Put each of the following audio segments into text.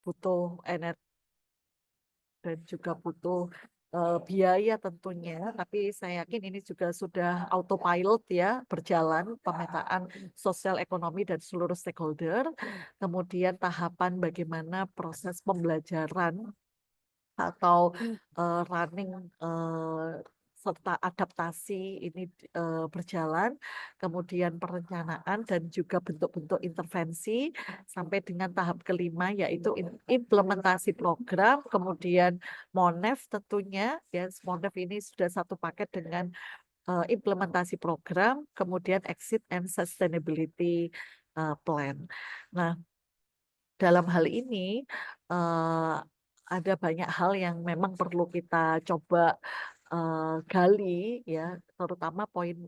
butuh energi dan juga butuh biaya tentunya, tapi saya yakin ini juga sudah autopilot ya, berjalan pemetaan sosial ekonomi dan seluruh stakeholder. Kemudian tahapan bagaimana proses pembelajaran atau running serta adaptasi ini berjalan, kemudian perencanaan dan juga bentuk-bentuk intervensi sampai dengan tahap kelima yaitu implementasi program, kemudian Monef tentunya ya, Monef ini sudah satu paket dengan implementasi program, kemudian exit and sustainability plan. Nah, dalam hal ini ada banyak hal yang memang perlu kita coba gali ya, terutama poin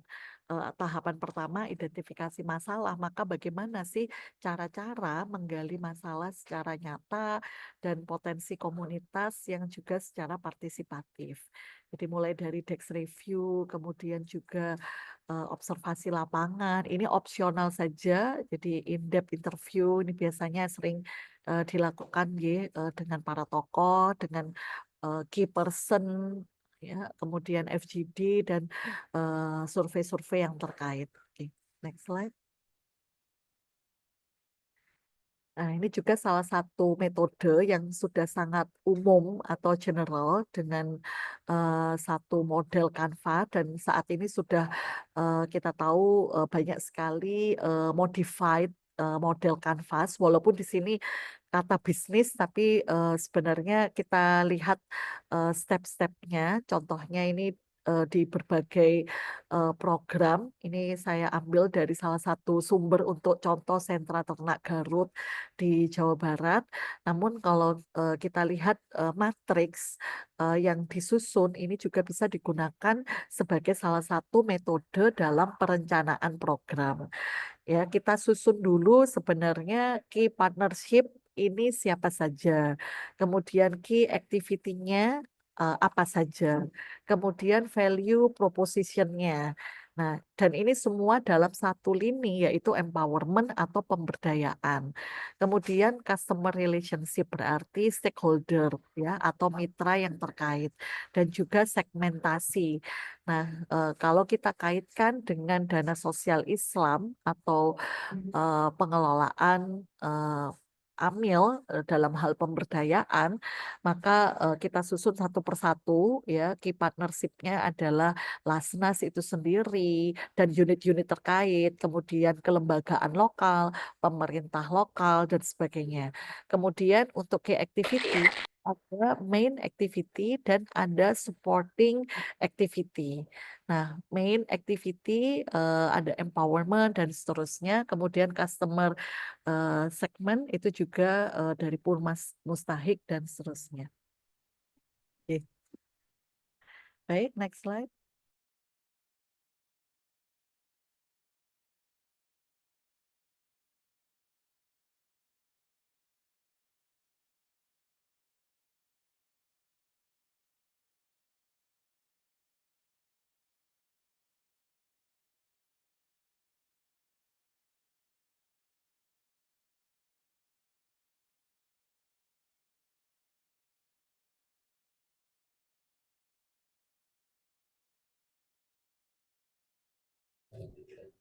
tahapan pertama identifikasi masalah. Maka bagaimana sih cara-cara menggali masalah secara nyata dan potensi komunitas yang juga secara partisipatif. Jadi mulai dari Dex review, kemudian juga observasi lapangan, ini opsional saja. Jadi in-depth interview ini biasanya sering dilakukan ya, dengan para tokoh, dengan key person, ya, kemudian FGD dan survei-survei yang terkait. Oke, next slide. Nah, ini juga salah satu metode yang sudah sangat umum atau general dengan satu model Canva dan saat ini sudah kita tahu banyak sekali modified model Canvas walaupun di sini kata bisnis tapi sebenarnya kita lihat step-stepnya. Contohnya ini di berbagai program. Ini saya ambil dari salah satu sumber untuk contoh sentra ternak Garut di Jawa Barat. Namun kalau kita lihat matriks yang disusun ini juga bisa digunakan sebagai salah satu metode dalam perencanaan program. Ya, kita susun dulu sebenarnya key partnership ini siapa saja. Kemudian key activity-nya apa saja. Kemudian value proposition-nya. Nah, dan ini semua dalam satu lini yaitu empowerment atau pemberdayaan. Kemudian customer relationship berarti stakeholder ya atau mitra yang terkait dan juga segmentasi. Nah, kalau kita kaitkan dengan dana sosial Islam atau pengelolaan AMIL dalam hal pemberdayaan, maka kita susun satu persatu ya, key partnership-nya adalah Lasnas itu sendiri dan unit-unit terkait, kemudian kelembagaan lokal, pemerintah lokal dan sebagainya. Kemudian untuk key activity ada main activity dan ada supporting activity. Nah, main activity ada empowerment dan seterusnya. Kemudian customer segment itu juga dari Purmas Mustahik dan seterusnya. Oke. Baik, next slide.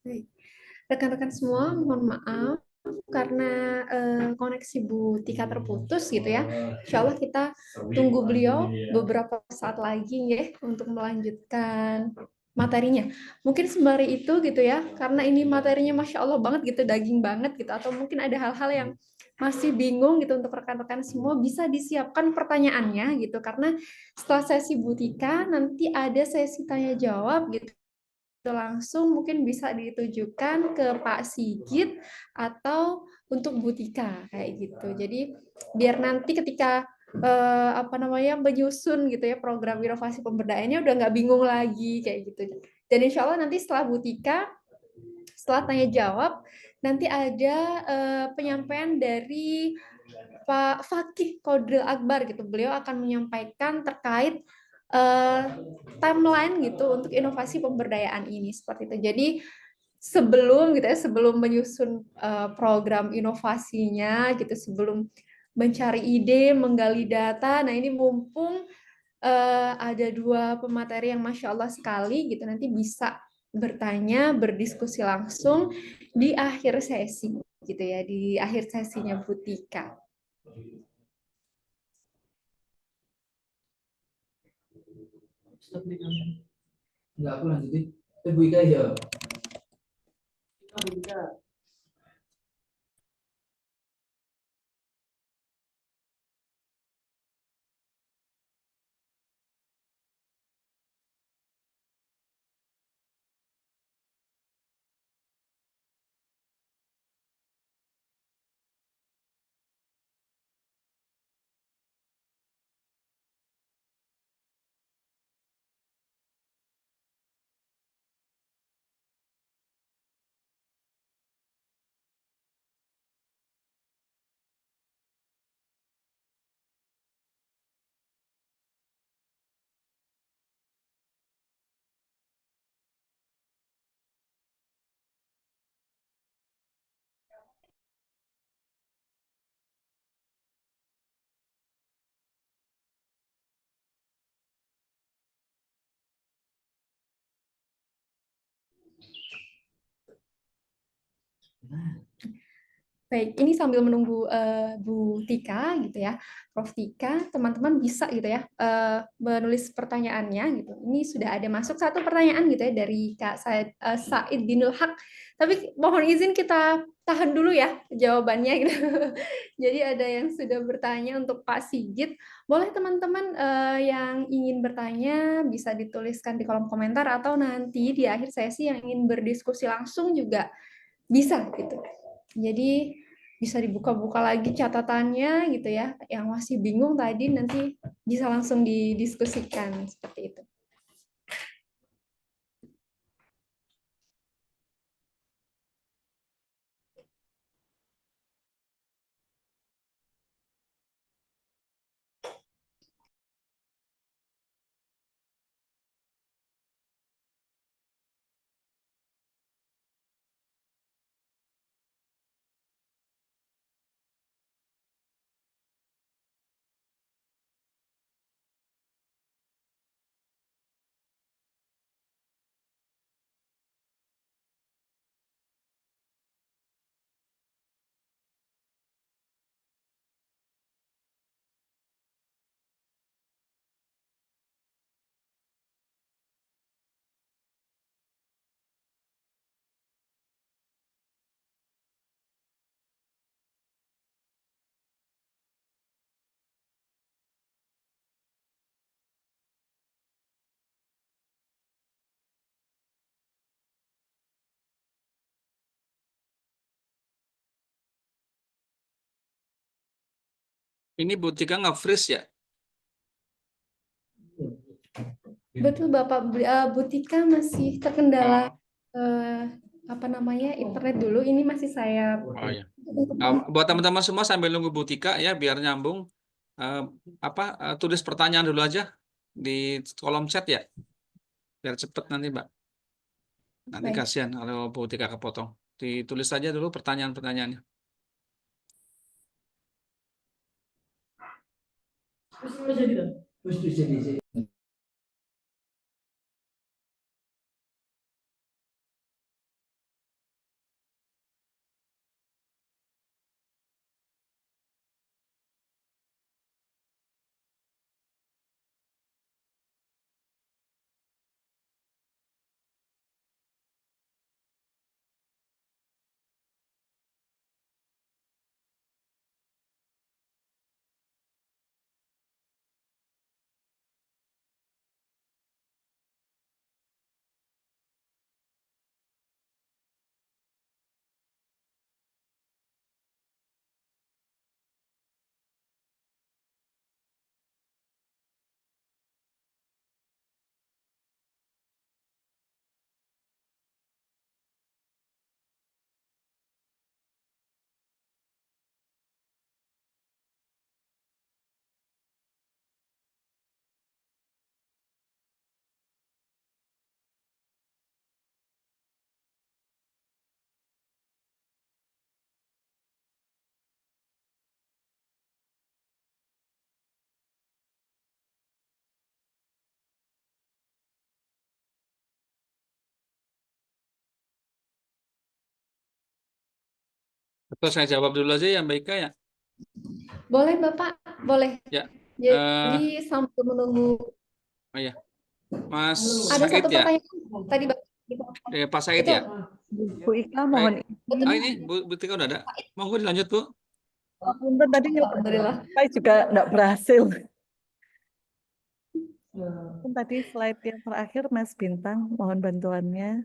Baik. Rekan-rekan semua, mohon maaf karena koneksi Bu Tika terputus gitu ya. Insya Allah kita tunggu beliau beberapa saat lagi ya untuk melanjutkan materinya. Mungkin sembari itu gitu ya, karena ini materinya Masya Allah banget gitu, daging banget gitu, atau mungkin ada hal-hal yang masih bingung gitu untuk rekan-rekan semua, bisa disiapkan pertanyaannya gitu, karena setelah sesi Bu Tika nanti ada sesi tanya jawab gitu, langsung mungkin bisa ditujukan ke Pak Sigit atau untuk Bu Tika kayak gitu. Jadi biar nanti ketika menyusun gitu ya program inovasi pemberdayaannya udah nggak bingung lagi kayak gitu. Dan insya Allah nanti setelah Bu Tika, setelah tanya jawab, nanti ada penyampaian dari Pak Fakih Kodril Akbar gitu. Beliau akan menyampaikan terkait timeline gitu untuk inovasi pemberdayaan ini seperti itu. Jadi sebelum gitu ya, sebelum menyusun program inovasinya gitu, sebelum mencari ide, menggali data. Nah, ini mumpung ada dua pemateri yang Masya Allah sekali gitu, nanti bisa bertanya, berdiskusi langsung di akhir sesi gitu ya, di akhir sesinya Bu Tika. Enggak, aku lanjutin. Bu Ika ya. Baik, ini sambil menunggu Bu Tika gitu ya, Prof Tika, teman-teman bisa gitu ya menulis pertanyaannya gitu. Ini sudah ada masuk satu pertanyaan gitu ya dari Kak Said Binul Haq. Tapi mohon izin kita tahan dulu ya jawabannya gitu. Jadi ada yang sudah bertanya untuk Pak Sigit. Boleh teman-teman yang ingin bertanya bisa dituliskan di kolom komentar atau nanti di akhir sesi yang ingin berdiskusi langsung juga bisa gitu. Jadi bisa dibuka-buka lagi catatannya gitu ya. Yang masih bingung tadi nanti bisa langsung didiskusikan seperti itu. Ini Bu Tika nge-freeze ya? Betul Bapak, Bu Tika masih terkendala apa namanya internet dulu. Ini masih saya Oh ya. Buat teman-teman semua sambil nunggu Bu Tika ya biar nyambung. Tulis pertanyaan dulu aja di kolom chat ya. Biar cepet nanti Mbak. Nanti baik. kasihan kalau Bu Tika kepotong. Ditulis aja dulu pertanyaan-pertanyaannya. Terus jadi Atau saya jawab dulu aja ya Mbak Ika ya. Boleh Bapak, boleh. Ya. Jadi sambil menunggu, Oh ya, Mas ada Said satu ya. pertanyaan tadi Bapak. Pak Said Itu ya. Bu Ika Baik. mohon betul. Ah ini Bu Tika udah ada. Monggo dilanjut Bu. punten tadi Alhamdulillah. saya juga enggak berhasil. Tadi slide yang terakhir Mas Bintang, mohon bantuannya.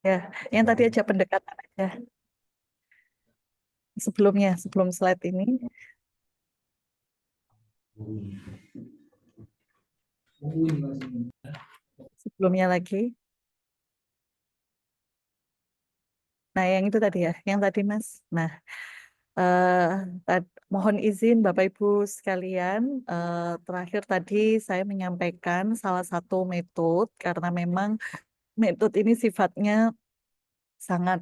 Ya, yang tadi aja pendekatan aja. Sebelumnya, sebelum slide ini. Sebelumnya lagi. Nah, yang itu tadi ya, yang tadi Mas. Nah, mohon izin Bapak Ibu sekalian, terakhir tadi saya menyampaikan salah satu metode karena memang metode ini sifatnya sangat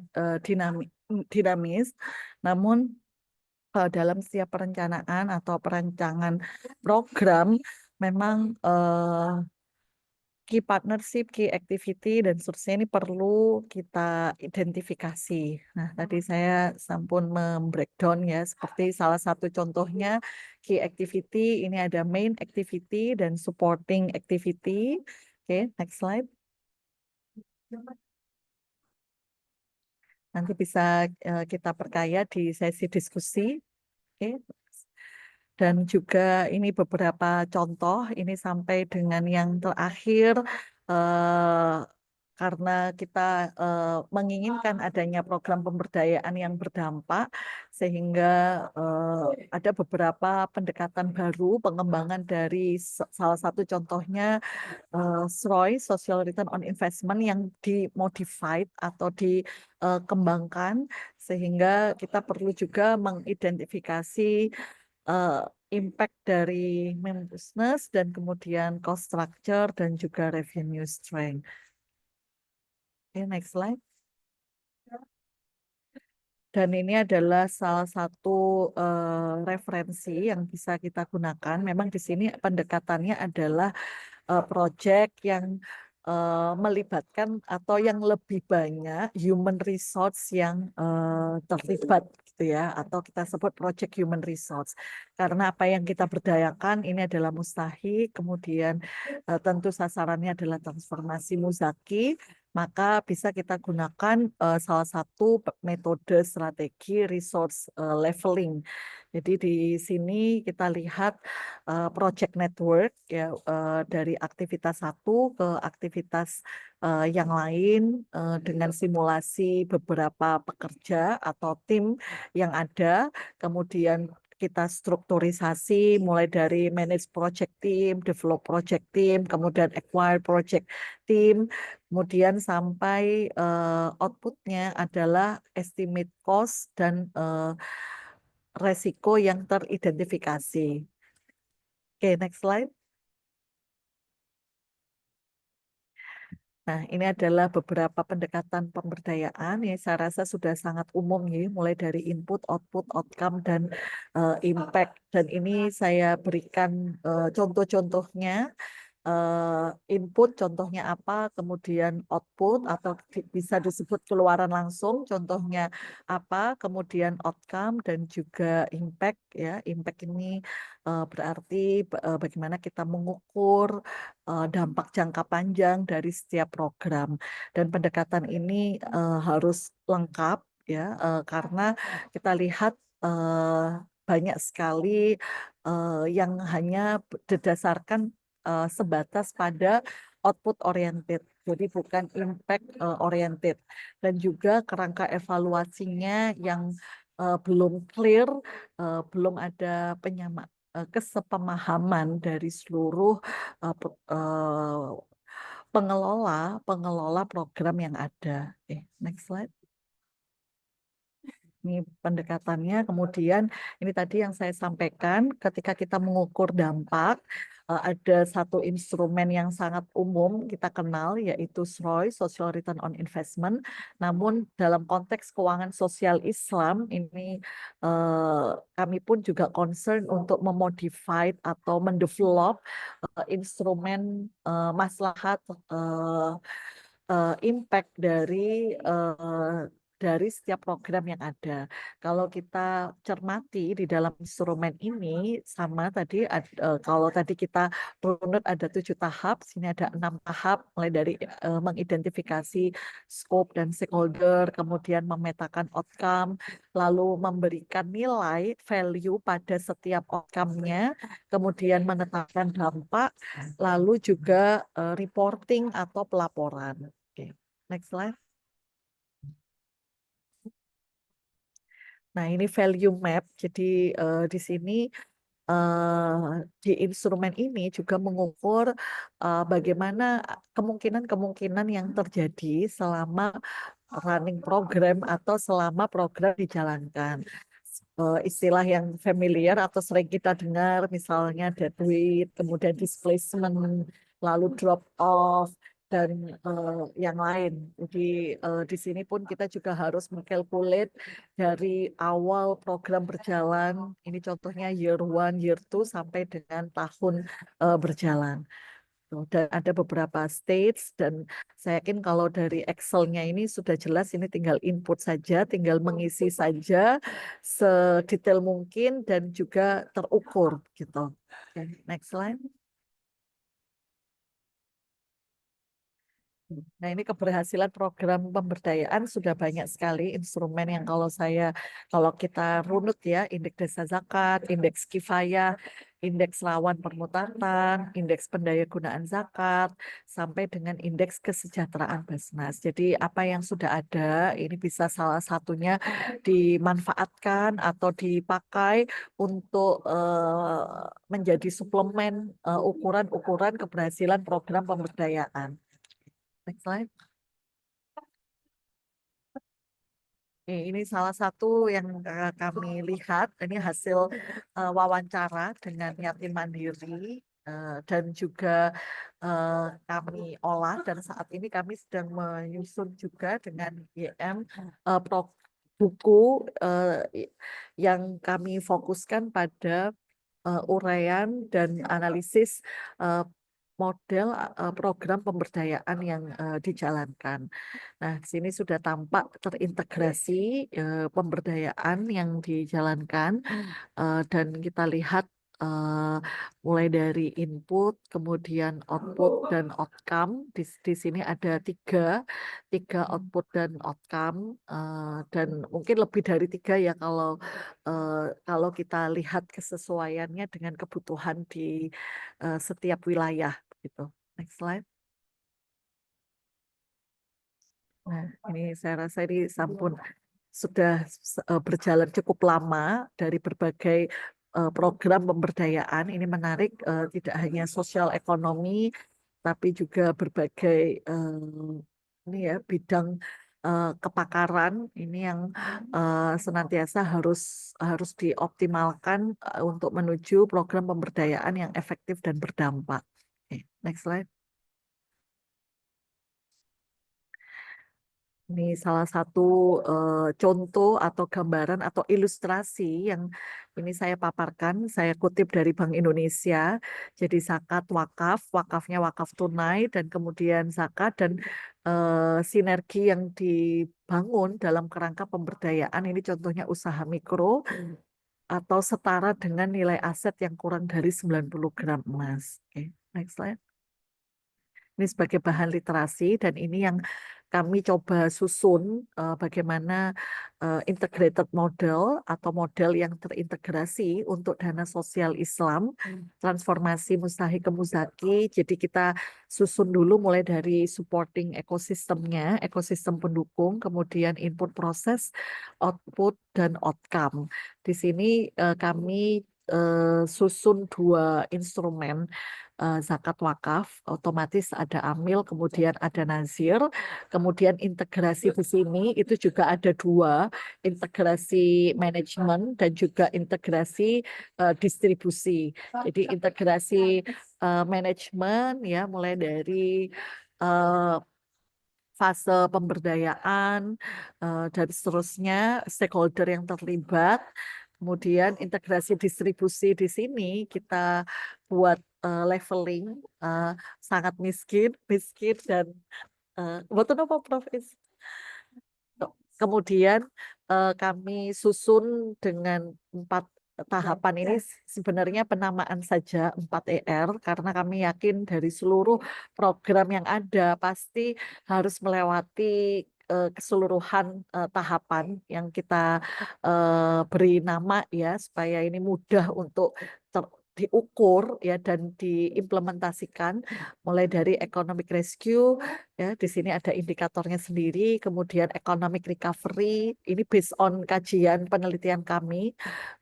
dinamis, namun dalam setiap perencanaan atau perancangan program memang key partnership, key activity, dan seterusnya ini perlu kita identifikasi. Nah, tadi saya sampun membreakdown ya, seperti salah satu contohnya key activity, ini ada main activity dan supporting activity. Oke, next slide. Nanti bisa kita perkaya di sesi diskusi. Oke. Dan juga ini beberapa contoh, ini sampai dengan yang terakhir, karena kita menginginkan adanya program pemberdayaan yang berdampak, sehingga ada beberapa pendekatan baru, pengembangan dari salah satu contohnya SROI, Social Return on Investment, yang dimodified atau dikembangkan, sehingga kita perlu juga mengidentifikasi impact dari business dan kemudian cost structure dan juga revenue strength. Oke, next slide. Dan ini adalah salah satu referensi yang bisa kita gunakan. Memang di sini pendekatannya adalah project yang melibatkan atau yang lebih banyak human resource yang terlibat gitu ya, atau kita sebut project human resource. Karena apa yang kita berdayakan ini adalah Mustahi, kemudian tentu sasarannya adalah transformasi Muzaki, maka bisa kita gunakan salah satu metode strategi resource leveling. Jadi di sini kita lihat project network ya, dari aktivitas satu ke aktivitas yang lain dengan simulasi beberapa pekerja atau tim yang ada, kemudian kita strukturisasi mulai dari manage project team, develop project team, kemudian acquire project team, kemudian sampai outputnya adalah estimate cost dan resiko yang teridentifikasi. Oke, next slide. Nah, ini adalah beberapa pendekatan pemberdayaan yang saya rasa sudah sangat umum ya, mulai dari input, output, outcome, dan impact. Dan ini saya berikan contoh-contohnya. Input contohnya apa, kemudian output atau bisa disebut keluaran langsung contohnya apa, kemudian outcome dan juga impact ya. Impact ini berarti bagaimana kita mengukur dampak jangka panjang dari setiap program, dan pendekatan ini harus lengkap ya, karena kita lihat banyak sekali yang hanya didasarkan sebatas pada output oriented, jadi bukan impact oriented, dan juga kerangka evaluasinya yang belum clear, belum ada kesepemahaman dari seluruh pengelola program yang ada. Next slide. Ini pendekatannya. Kemudian ini tadi yang saya sampaikan, ketika kita mengukur dampak, ada satu instrumen yang sangat umum kita kenal, yaitu SROI, Social Return on Investment. Namun dalam konteks keuangan sosial Islam, ini kami pun juga concern untuk memodify atau mendevelop instrumen maslahat impact dari setiap program yang ada. Kalau kita cermati di dalam instrumen ini sama tadi kalau tadi kita runut ada 7 tahap, sini ada 6 tahap mulai dari mengidentifikasi scope dan stakeholder, kemudian memetakan outcome, lalu memberikan nilai value pada setiap outcome-nya, kemudian menetapkan dampak, lalu juga reporting atau pelaporan. Oke, next slide. Nah, ini value map. Jadi di sini di instrumen ini juga mengukur bagaimana kemungkinan-kemungkinan yang terjadi selama running program atau selama program dijalankan. Istilah yang familiar atau sering kita dengar misalnya dead weight, kemudian displacement, lalu drop off, dan yang lain. Jadi di sini pun kita juga harus mengkalkulate dari awal program berjalan, ini contohnya year 1, year 2 sampai dengan tahun berjalan. Dan ada beberapa stage dan saya yakin kalau dari Excel-nya ini sudah jelas, ini tinggal input saja, tinggal mengisi saja sedetail mungkin dan juga terukur gitu. Oke, next slide. Nah, ini keberhasilan program pemberdayaan sudah banyak sekali instrumen yang kalau kita runut ya, indeks desa zakat, indeks kifayah, indeks lawan permutatan, indeks pendayagunaan zakat, sampai dengan indeks kesejahteraan Basnas. Jadi apa yang sudah ada, ini bisa salah satunya dimanfaatkan atau dipakai untuk menjadi suplemen ukuran-ukuran keberhasilan program pemberdayaan. Next slide. Ini salah satu yang kami lihat, ini hasil wawancara dengan yatim mandiri dan juga kami olah, dan saat ini kami sedang menyusun juga dengan YM buku yang kami fokuskan pada uraian dan analisis model program pemberdayaan yang dijalankan. Nah, di sini sudah tampak terintegrasi pemberdayaan yang dijalankan dan kita lihat mulai dari input, kemudian output dan outcome. Di sini ada tiga output dan outcome dan mungkin lebih dari 3 ya kalau kita lihat kesesuaiannya dengan kebutuhan di setiap wilayah gitu. Next slide. Nah, ini saya rasa ini sampun sudah berjalan cukup lama dari berbagai program pemberdayaan. Ini menarik, tidak hanya sosial ekonomi, tapi juga berbagai ini ya bidang kepakaran ini yang senantiasa harus dioptimalkan untuk menuju program pemberdayaan yang efektif dan berdampak. Oke, next slide. Ini salah satu contoh atau gambaran atau ilustrasi yang ini saya paparkan, saya kutip dari Bank Indonesia. Jadi zakat wakaf, wakafnya wakaf tunai, dan kemudian zakat dan sinergi yang dibangun dalam kerangka pemberdayaan. Ini contohnya usaha mikro atau setara dengan nilai aset yang kurang dari 90 gram emas. Oke, next slide. Ini sebagai bahan literasi dan ini yang kami coba susun bagaimana integrated model atau model yang terintegrasi untuk dana sosial Islam, transformasi mustahik ke muzaki. Jadi kita susun dulu mulai dari supporting ekosistemnya, ekosistem pendukung, kemudian input proses, output, dan outcome. Di sini kami susun 2 instrumen zakat wakaf, otomatis ada amil, kemudian ada nazir, kemudian integrasi di sini itu juga ada 2, integrasi manajemen dan juga integrasi distribusi. Jadi integrasi manajemen ya mulai dari fase pemberdayaan dan seterusnya, stakeholder yang terlibat. Kemudian integrasi distribusi di sini kita buat leveling sangat miskin dan Mboten napa Prof. Kemudian kami susun dengan 4 tahapan ini sebenarnya penamaan saja 4ER karena kami yakin dari seluruh program yang ada pasti harus melewati keseluruhan tahapan yang kita beri nama ya supaya ini mudah untuk diukur ya dan diimplementasikan mulai dari economic rescue. Ya, di sini ada indikatornya sendiri, kemudian economic recovery, ini based on kajian penelitian kami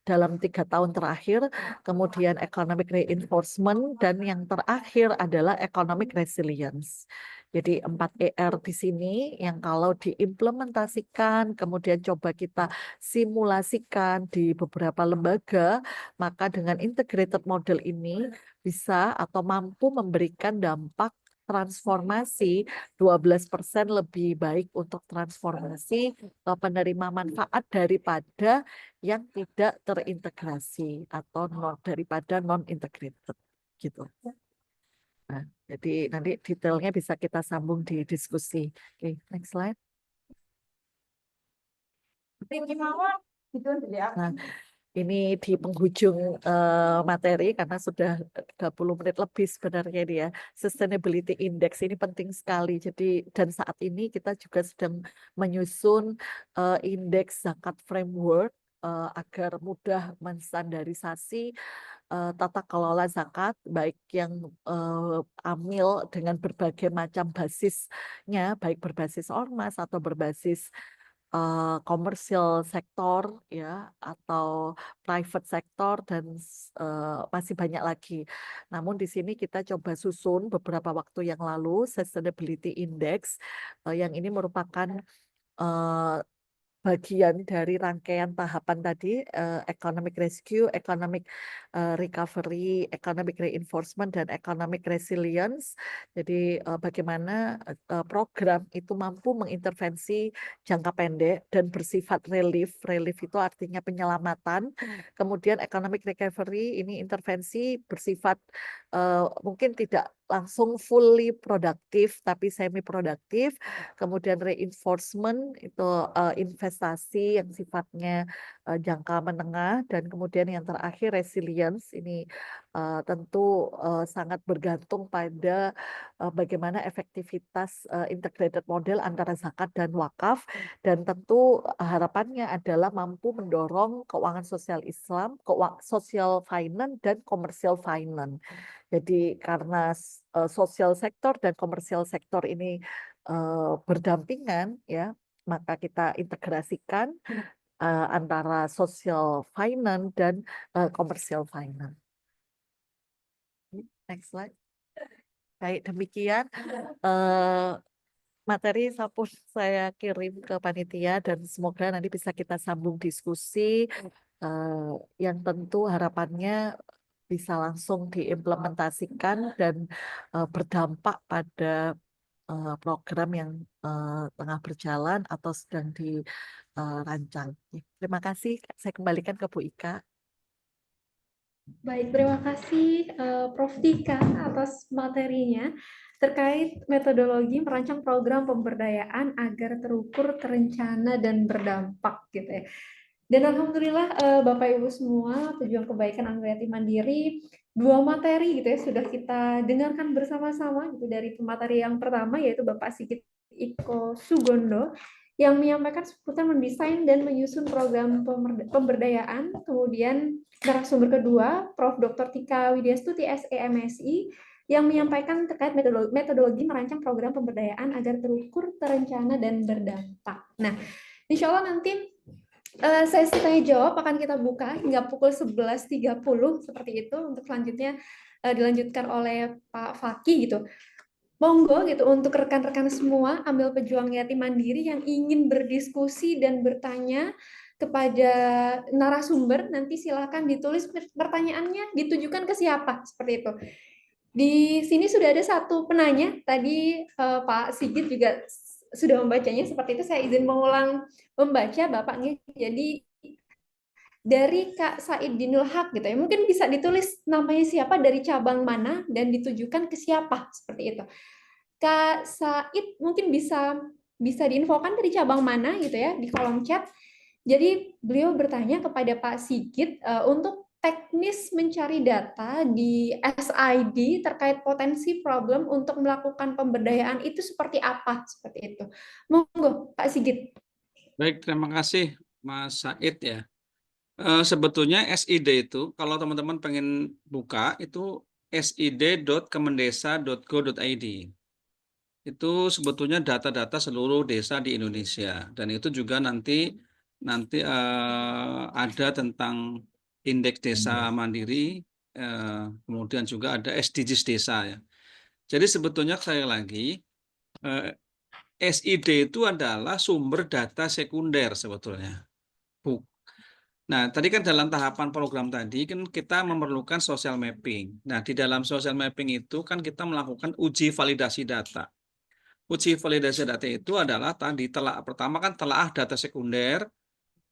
dalam 3 tahun terakhir, kemudian economic reinforcement, dan yang terakhir adalah economic resilience. Jadi 4ER di sini yang kalau diimplementasikan, kemudian coba kita simulasikan di beberapa lembaga, maka dengan integrated model ini bisa atau mampu memberikan dampak transformasi 12% lebih baik untuk transformasi penerima manfaat daripada yang tidak terintegrasi atau daripada non integrated gitu. Nah, jadi nanti detailnya bisa kita sambung di diskusi. Oke, next slide. Nah, ini di penghujung materi karena sudah 30 menit lebih sebenarnya ini ya. Sustainability Index ini penting sekali. Jadi dan saat ini kita juga sedang menyusun indeks zakat framework agar mudah menstandarisasi tata kelola zakat baik yang amil dengan berbagai macam basisnya, baik berbasis ormas atau berbasis komersial sektor ya atau private sektor dan masih banyak lagi. Namun di sini kita coba susun beberapa waktu yang lalu Sustainability Index yang ini merupakan bagian dari rangkaian tahapan tadi, economic rescue, economic recovery, economic reinforcement, dan economic resilience. Jadi bagaimana program itu mampu mengintervensi jangka pendek dan bersifat relief. Relief itu artinya penyelamatan. Kemudian economic recovery ini intervensi bersifat mungkin tidak langsung fully produktif tapi semi produktif. Kemudian reinforcement itu investasi yang sifatnya jangka menengah, dan kemudian yang terakhir resilience ini tentu sangat bergantung pada bagaimana efektivitas integrated model antara zakat dan wakaf, dan tentu harapannya adalah mampu mendorong keuangan sosial Islam, social finance dan commercial finance. Jadi karena social sektor dan komersial sektor ini berdampingan ya, maka kita integrasikan antara social finance dan commercial finance. Next slide. Baik, demikian materi pun saya kirim ke panitia dan semoga nanti bisa kita sambung diskusi yang tentu harapannya bisa langsung diimplementasikan dan berdampak pada program yang tengah berjalan atau sedang dirancang. Terima kasih, saya kembalikan ke Bu Ika. Baik, terima kasih Prof. Tika atas materinya terkait metodologi merancang program pemberdayaan agar terukur, terencana, dan berdampak gitu ya. Dan alhamdulillah Bapak Ibu semua pejuang kebaikan Angga Yatim Mandiri, 2 materi gitu ya sudah kita dengarkan bersama-sama gitu dari pemateri yang pertama yaitu Bapak Sigit Iko Sugondo yang menyampaikan seputar mendesain dan menyusun program pemberdayaan. Kemudian narasumber kedua Prof. Dr. Tika Widyastuti SEMSI yang menyampaikan terkait metodologi merancang program pemberdayaan agar terukur, terencana, dan berdampak. Nah, insya Allah nanti sesi tanya jawab akan kita buka hingga pukul 11.30 seperti itu untuk selanjutnya dilanjutkan oleh Pak Faki gitu. Monggo gitu untuk rekan-rekan semua ambil pejuang yatim mandiri yang ingin berdiskusi dan bertanya kepada narasumber, nanti silakan ditulis pertanyaannya ditujukan ke siapa seperti itu. Di sini sudah ada satu penanya, tadi Pak Sigit juga sudah membacanya, seperti itu saya izin mengulang membaca Bapaknya. Jadi dari Kak Said Dinul Haq gitu ya, mungkin bisa ditulis namanya siapa, dari cabang mana, dan ditujukan ke siapa, seperti itu. Kak Said mungkin bisa diinfokan dari cabang mana gitu ya di kolom chat. Jadi beliau bertanya kepada Pak Sigit untuk teknis mencari data di SID terkait potensi problem untuk melakukan pemberdayaan itu seperti apa, seperti itu. Monggo Pak Sigit. Baik, terima kasih Mas Said ya. Sebetulnya SID itu kalau teman-teman pengen buka itu sid.kemendesa.go.id. Itu sebetulnya data-data seluruh desa di Indonesia, dan itu juga nanti ada tentang indeks desa mandiri, kemudian juga ada SDGs desa ya. Jadi sebetulnya sekali lagi SID itu adalah sumber data sekunder sebetulnya. Nah, tadi kan dalam tahapan program tadi kan kita memerlukan social mapping. Nah, di dalam social mapping itu kan kita melakukan uji validasi data. Uji validasi data itu adalah tadi pertama kan telaah data sekunder.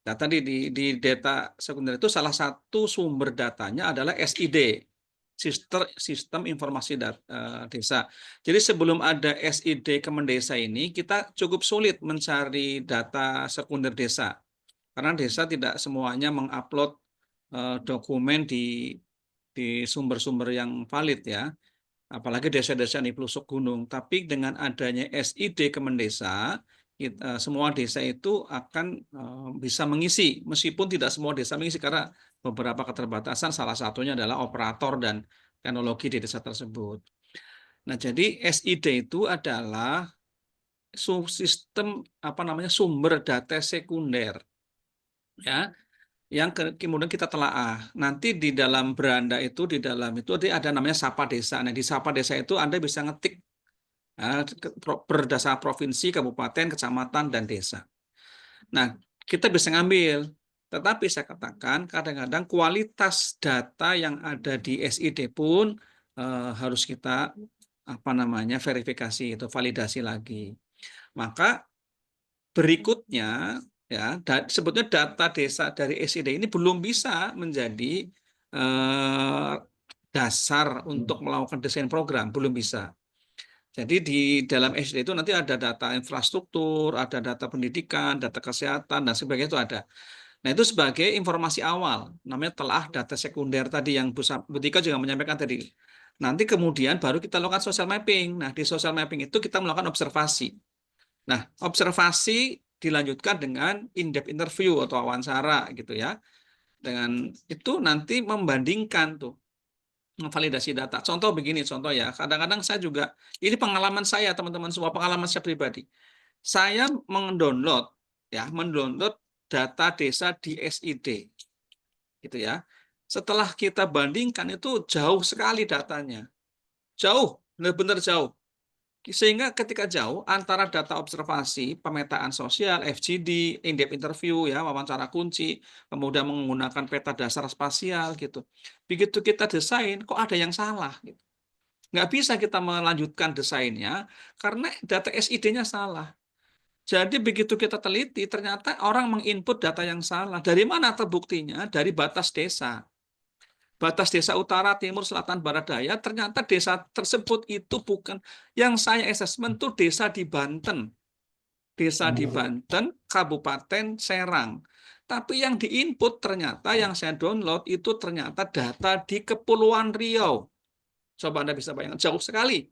Nah, tadi di data sekunder itu salah satu sumber datanya adalah SID, Sistem Informasi Desa. Jadi sebelum ada SID Kemendesa ini, kita cukup sulit mencari data sekunder desa. Karena desa tidak semuanya mengupload dokumen di sumber-sumber yang valid ya. Apalagi desa-desa di pelosok gunung. Tapi dengan adanya SID Kemendesa, semua desa itu akan bisa mengisi, meskipun tidak semua desa mengisi karena beberapa keterbatasan, salah satunya adalah operator dan teknologi di desa tersebut. Nah, jadi SID itu adalah sistem sumber data sekunder ya, yang kemudian kita telaah. Nanti di dalam beranda itu, di dalam itu ada namanya Sapa Desa. Nah, di Sapa Desa itu Anda bisa ngetik berdasar provinsi, kabupaten, kecamatan, dan desa. Nah, kita bisa ngambil. Tetapi saya katakan kadang-kadang kualitas data yang ada di SID pun harus kita verifikasi, itu validasi lagi. Maka berikutnya ya, sebetulnya data desa dari SID ini belum bisa menjadi dasar untuk melakukan desain program, belum bisa. Jadi di dalam SID itu nanti ada data infrastruktur, ada data pendidikan, data kesehatan, dan sebagainya itu ada. Nah, itu sebagai informasi awal, namanya telah data sekunder tadi yang Bu Tika juga menyampaikan tadi. Nanti kemudian baru kita lakukan social mapping. Nah, di social mapping itu kita melakukan observasi. Nah, observasi dilanjutkan dengan in-depth interview atau wawancara gitu ya. Dengan itu nanti membandingkan tuh, memvalidasi data. Contoh begini, contoh ya. Kadang-kadang saya juga, ini pengalaman saya teman-teman semua, pengalaman saya pribadi. Saya mendownload data desa di SID. Gitu ya. Setelah kita bandingkan itu jauh sekali datanya. Jauh, benar-benar jauh. Sehingga ketika jauh antara data observasi, pemetaan sosial, FGD, in-depth interview, ya, wawancara kunci, kemudian menggunakan peta dasar spasial gitu. Begitu kita desain, kok ada yang salah? Gitu. Nggak bisa kita melanjutkan desainnya karena data SID-nya salah. Jadi begitu kita teliti, ternyata orang menginput data yang salah. Dari mana terbuktinya? Dari batas desa. Batas desa utara, timur, selatan, barat, daya, ternyata desa tersebut itu bukan, yang saya assessment itu desa di Banten. Desa di Banten, Kabupaten Serang. Tapi yang diinput ternyata, yang saya download itu ternyata data di Kepulauan Riau. Coba Anda bisa bayangkan, jauh sekali.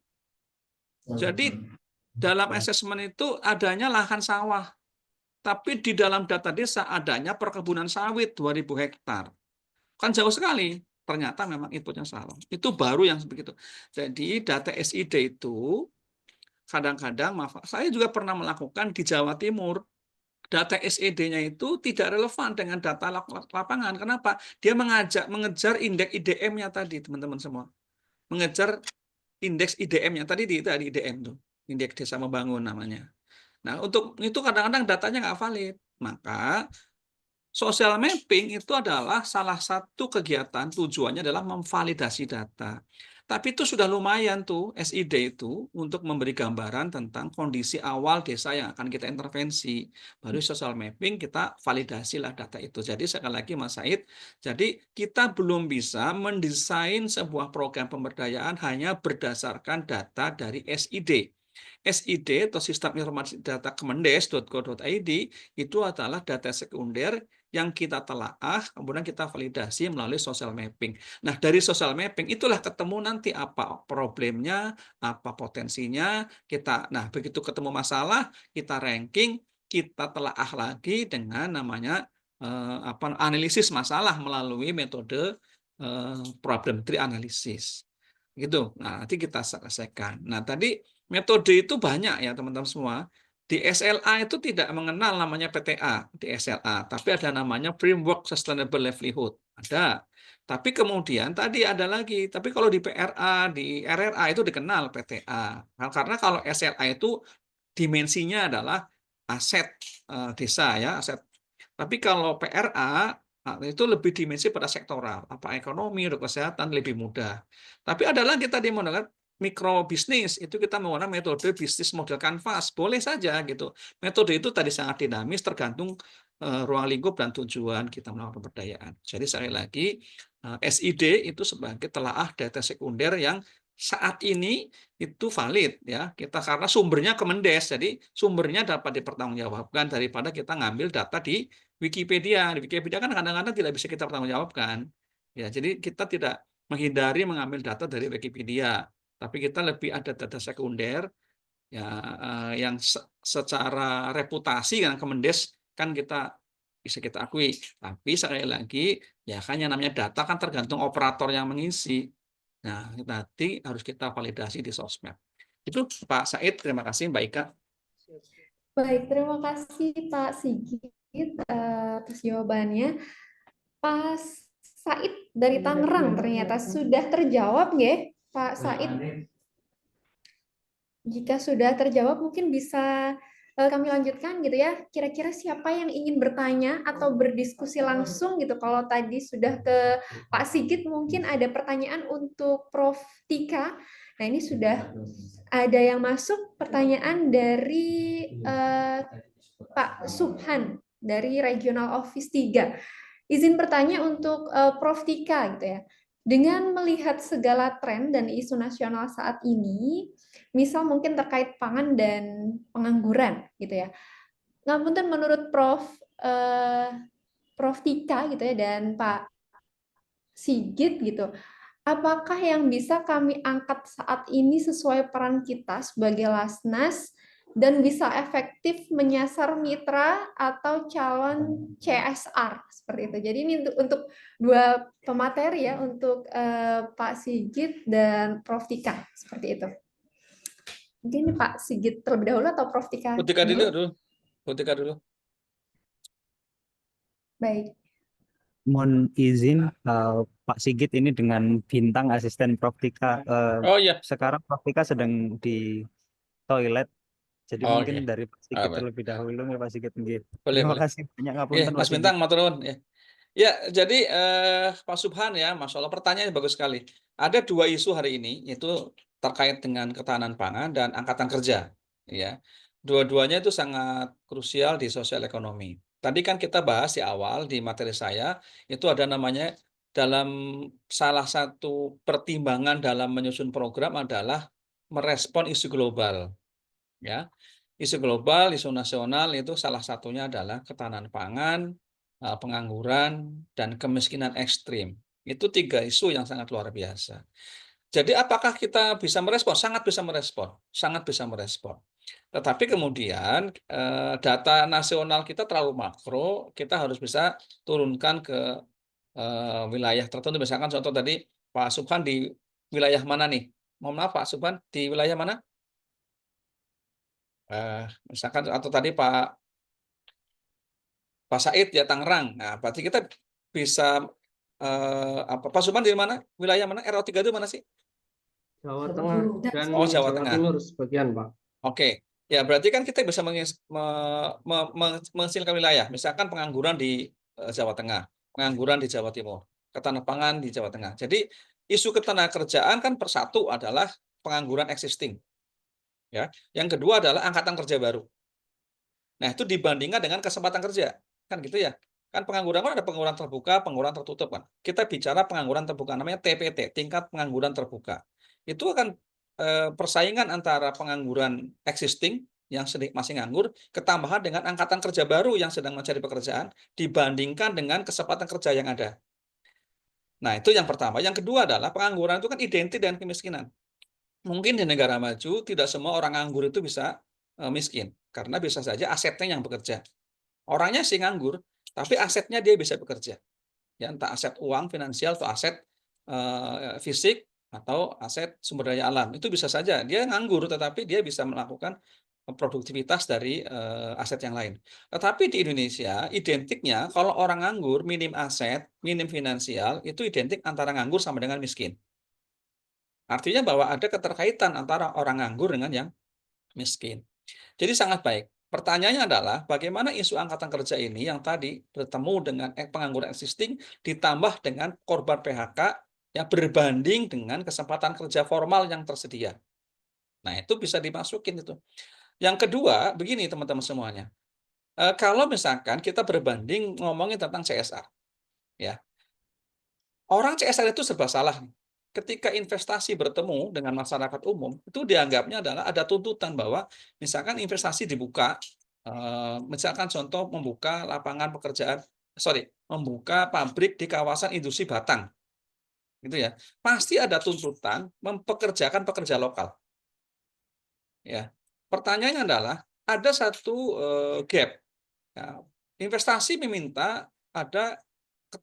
Jadi dalam assessment itu adanya lahan sawah. Tapi di dalam data desa adanya perkebunan sawit 2.000 hektar. Kan jauh sekali. Ternyata memang inputnya salah. Itu baru yang begitu. Jadi data SID itu kadang-kadang, saya juga pernah melakukan di Jawa Timur. Data SID-nya itu tidak relevan dengan data lapangan. Kenapa? Dia mengejar indeks IDM-nya tadi, teman-teman semua. Mengejar indeks IDM-nya tadi di IDM tuh, indeks desa membangun namanya. Nah, untuk itu kadang-kadang datanya nggak valid. Maka social mapping itu adalah salah satu kegiatan, tujuannya adalah memvalidasi data. Tapi itu sudah lumayan tuh SID itu untuk memberi gambaran tentang kondisi awal desa yang akan kita intervensi. Baru social mapping kita validasilah data itu. Jadi sekali lagi Mas Said, jadi kita belum bisa mendesain sebuah program pemberdayaan hanya berdasarkan data dari SID. SID atau Sistem Informasi Data Kemendes.go.id itu adalah data sekunder yang kita telaah, kemudian kita validasi melalui social mapping. Nah, dari social mapping itulah ketemu nanti apa problemnya, apa potensinya, nah begitu ketemu masalah, kita ranking, kita telaah lagi dengan namanya analisis masalah melalui metode problem tree analysis. Gitu. Nah, nanti kita selesaikan. Nah, tadi metode itu banyak ya teman-teman semua. Di SLA itu tidak mengenal namanya PTA di SLA, tapi ada namanya Framework Sustainable Livelihood. Ada. Tapi kemudian tadi ada lagi, tapi kalau di PRA, di RRA itu dikenal PTA. Nah, karena kalau SLA itu dimensinya adalah aset desa ya, aset. Tapi kalau PRA itu lebih dimensi pada sektoral, apa ekonomi, kesehatan lebih mudah. Tapi ada lagi tadi menggunakan mikro bisnis, itu kita menggunakan metode bisnis model kanvas, boleh saja gitu. Metode itu tadi sangat dinamis, tergantung ruang lingkup dan tujuan kita melakukan pemberdayaan. Jadi sekali lagi SID itu sebagai telaah data sekunder yang saat ini itu valid ya kita karena sumbernya Kemendes, jadi sumbernya dapat dipertanggungjawabkan daripada kita ngambil data di Wikipedia. Di Wikipedia kan kadang-kadang tidak bisa kita pertanggungjawabkan. Ya, jadi kita tidak menghindari mengambil data dari Wikipedia, tapi kita lebih ada data sekunder ya yang secara reputasi kan Kemendes kan kita bisa kita akui. Tapi sekali lagi ya kan yang namanya data kan tergantung operator yang mengisi. Nah, nanti harus kita validasi di sosmed. Itu Pak Said, terima kasih Mbak Ika. Baik, terima kasih Pak Sigit atas jawabannya. Pak Said dari Tangerang ternyata sudah terjawab nggih, Pak Said? Jika sudah terjawab mungkin bisa kami lanjutkan gitu ya. Kira-kira siapa yang ingin bertanya atau berdiskusi langsung gitu. Kalau tadi sudah ke Pak Sigit mungkin ada pertanyaan untuk Prof. Tika. Nah, ini sudah ada yang masuk pertanyaan dari Pak Subhan dari Regional Office 3. Izin bertanya untuk Prof. Tika gitu ya. Dengan melihat segala tren dan isu nasional saat ini, misal mungkin terkait pangan dan pengangguran gitu ya. Ngapunten menurut Prof. Tika gitu ya dan Pak Sigit gitu, apakah yang bisa kami angkat saat ini sesuai peran kita sebagai Lasnas dan bisa efektif menyasar mitra atau calon CSR seperti itu. Jadi ini untuk dua pemateri ya, untuk Pak Sigit dan Prof. Tika seperti itu. Mungkin Pak Sigit terlebih dahulu atau Prof. Tika dulu? Prof. Tika dulu. Baik. Mohon izin Pak Sigit ini dengan bintang asisten Prof. Tika. Oh iya. Sekarang Prof. Tika sedang di toilet. Jadi mungkin Oke. dari Pak Sigit terlebih dahulu ya Pak Sigit. Terima kasih banyak ngapunten Mas Pak Bintang, Sigit. matur nuwun ya. Ya, jadi Pak Subhan ya, Masya Allah pertanyaannya bagus sekali. Ada dua isu hari ini, yaitu terkait dengan ketahanan pangan dan angkatan kerja. Ya, dua-duanya itu sangat krusial di sosial ekonomi. Tadi kan kita bahas di awal di materi saya, itu ada namanya dalam salah satu pertimbangan dalam menyusun program adalah merespon isu global. Ya, isu global, isu nasional itu salah satunya adalah ketahanan pangan, pengangguran, dan kemiskinan ekstrim. Itu tiga isu yang sangat luar biasa. Jadi apakah kita bisa merespon? Sangat bisa merespon. Sangat bisa merespon. Tetapi kemudian data nasional kita terlalu makro, kita harus bisa turunkan ke wilayah tertentu. Misalkan contoh tadi Pak Subhan di wilayah mana nih? Mohon maaf Pak Subhan, di wilayah mana? Misalkan atau tadi Pak Said ya Tangerang. Nah, berarti kita bisa Pak Subhan di mana? Wilayah mana? RO3 itu mana sih? Jawa Tengah dan Jawa Tengah. Timur sebagian, Pak. Oke. Ya, berarti kan kita bisa menghasilkan wilayah. Misalkan pengangguran di Jawa Tengah, pengangguran di Jawa Timur, ketahanan pangan di Jawa Tengah. Jadi isu ketenagakerjaan kan persatu adalah pengangguran existing. Ya. Yang kedua adalah angkatan kerja baru. Nah, itu dibandingkan dengan kesempatan kerja. Kan gitu ya. Kan pengangguran kan ada pengangguran terbuka, pengangguran tertutup kan. Kita bicara pengangguran terbuka namanya TPT, tingkat pengangguran terbuka. Itu akan persaingan antara pengangguran existing yang masih nganggur, ketambahan dengan angkatan kerja baru yang sedang mencari pekerjaan dibandingkan dengan kesempatan kerja yang ada. Nah, itu yang pertama. Yang kedua adalah pengangguran itu kan identik dengan kemiskinan. Mungkin di negara maju tidak semua orang nganggur itu bisa miskin, karena bisa saja asetnya yang bekerja. Orangnya sih nganggur, tapi asetnya dia bisa bekerja. Ya, entah aset uang, finansial, atau aset fisik, atau aset sumber daya alam. Itu bisa saja. Dia nganggur, tetapi dia bisa melakukan produktivitas dari aset yang lain. Tetapi di Indonesia, identiknya kalau orang nganggur, minim aset, minim finansial, itu identik antara nganggur sama dengan miskin. Artinya bahwa ada keterkaitan antara orang nganggur dengan yang miskin. Jadi sangat baik. Pertanyaannya adalah bagaimana isu angkatan kerja ini yang tadi bertemu dengan pengangguran existing ditambah dengan korban PHK yang berbanding dengan kesempatan kerja formal yang tersedia. Nah, itu bisa dimasukin itu. Yang kedua, begini teman-teman semuanya. Kalau misalkan kita berbanding ngomongin tentang CSR, ya. Orang CSR itu serba salah. Ketika investasi bertemu dengan masyarakat umum, itu dianggapnya adalah ada tuntutan bahwa misalkan investasi dibuka, misalkan contoh membuka lapangan pekerjaan, membuka pabrik di kawasan industri batang, gitu ya. Pasti ada tuntutan mempekerjakan pekerja lokal. Ya, pertanyaannya adalah ada satu gap. Ya, investasi meminta ada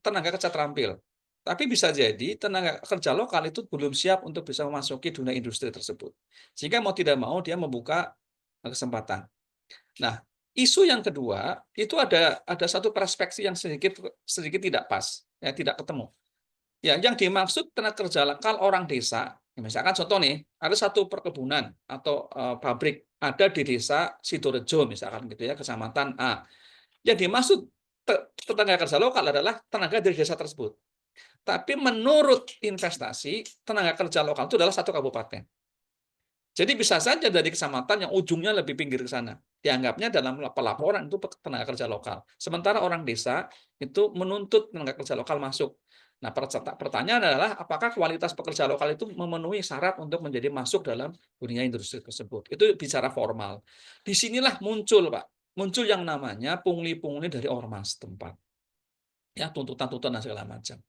tenaga kerja terampil. Tapi bisa jadi tenaga kerja lokal itu belum siap untuk bisa memasuki dunia industri tersebut. Sehingga mau tidak mau dia membuka kesempatan. Nah, isu yang kedua itu ada satu perspektif yang sedikit tidak pas, ya, tidak ketemu. Ya, yang dimaksud tenaga kerja lokal orang desa, misalkan contoh nih, ada satu perkebunan atau pabrik ada di desa Sidorejo misalkan gitu ya, kecamatan A. Yang dimaksud tenaga kerja lokal adalah tenaga dari desa tersebut. Tapi menurut investasi, tenaga kerja lokal itu adalah satu kabupaten. Jadi bisa saja dari kecamatan yang ujungnya lebih pinggir ke sana. Dianggapnya dalam pelaporan itu tenaga kerja lokal. Sementara orang desa itu menuntut tenaga kerja lokal masuk. Nah, pertanyaan adalah apakah kualitas pekerja lokal itu memenuhi syarat untuk menjadi masuk dalam dunia industri tersebut. Itu bicara formal. Disinilah muncul, Pak. Muncul yang namanya pungli-pungli dari ormas tempat. Ya, tuntutan-tuntutan dan segala macam.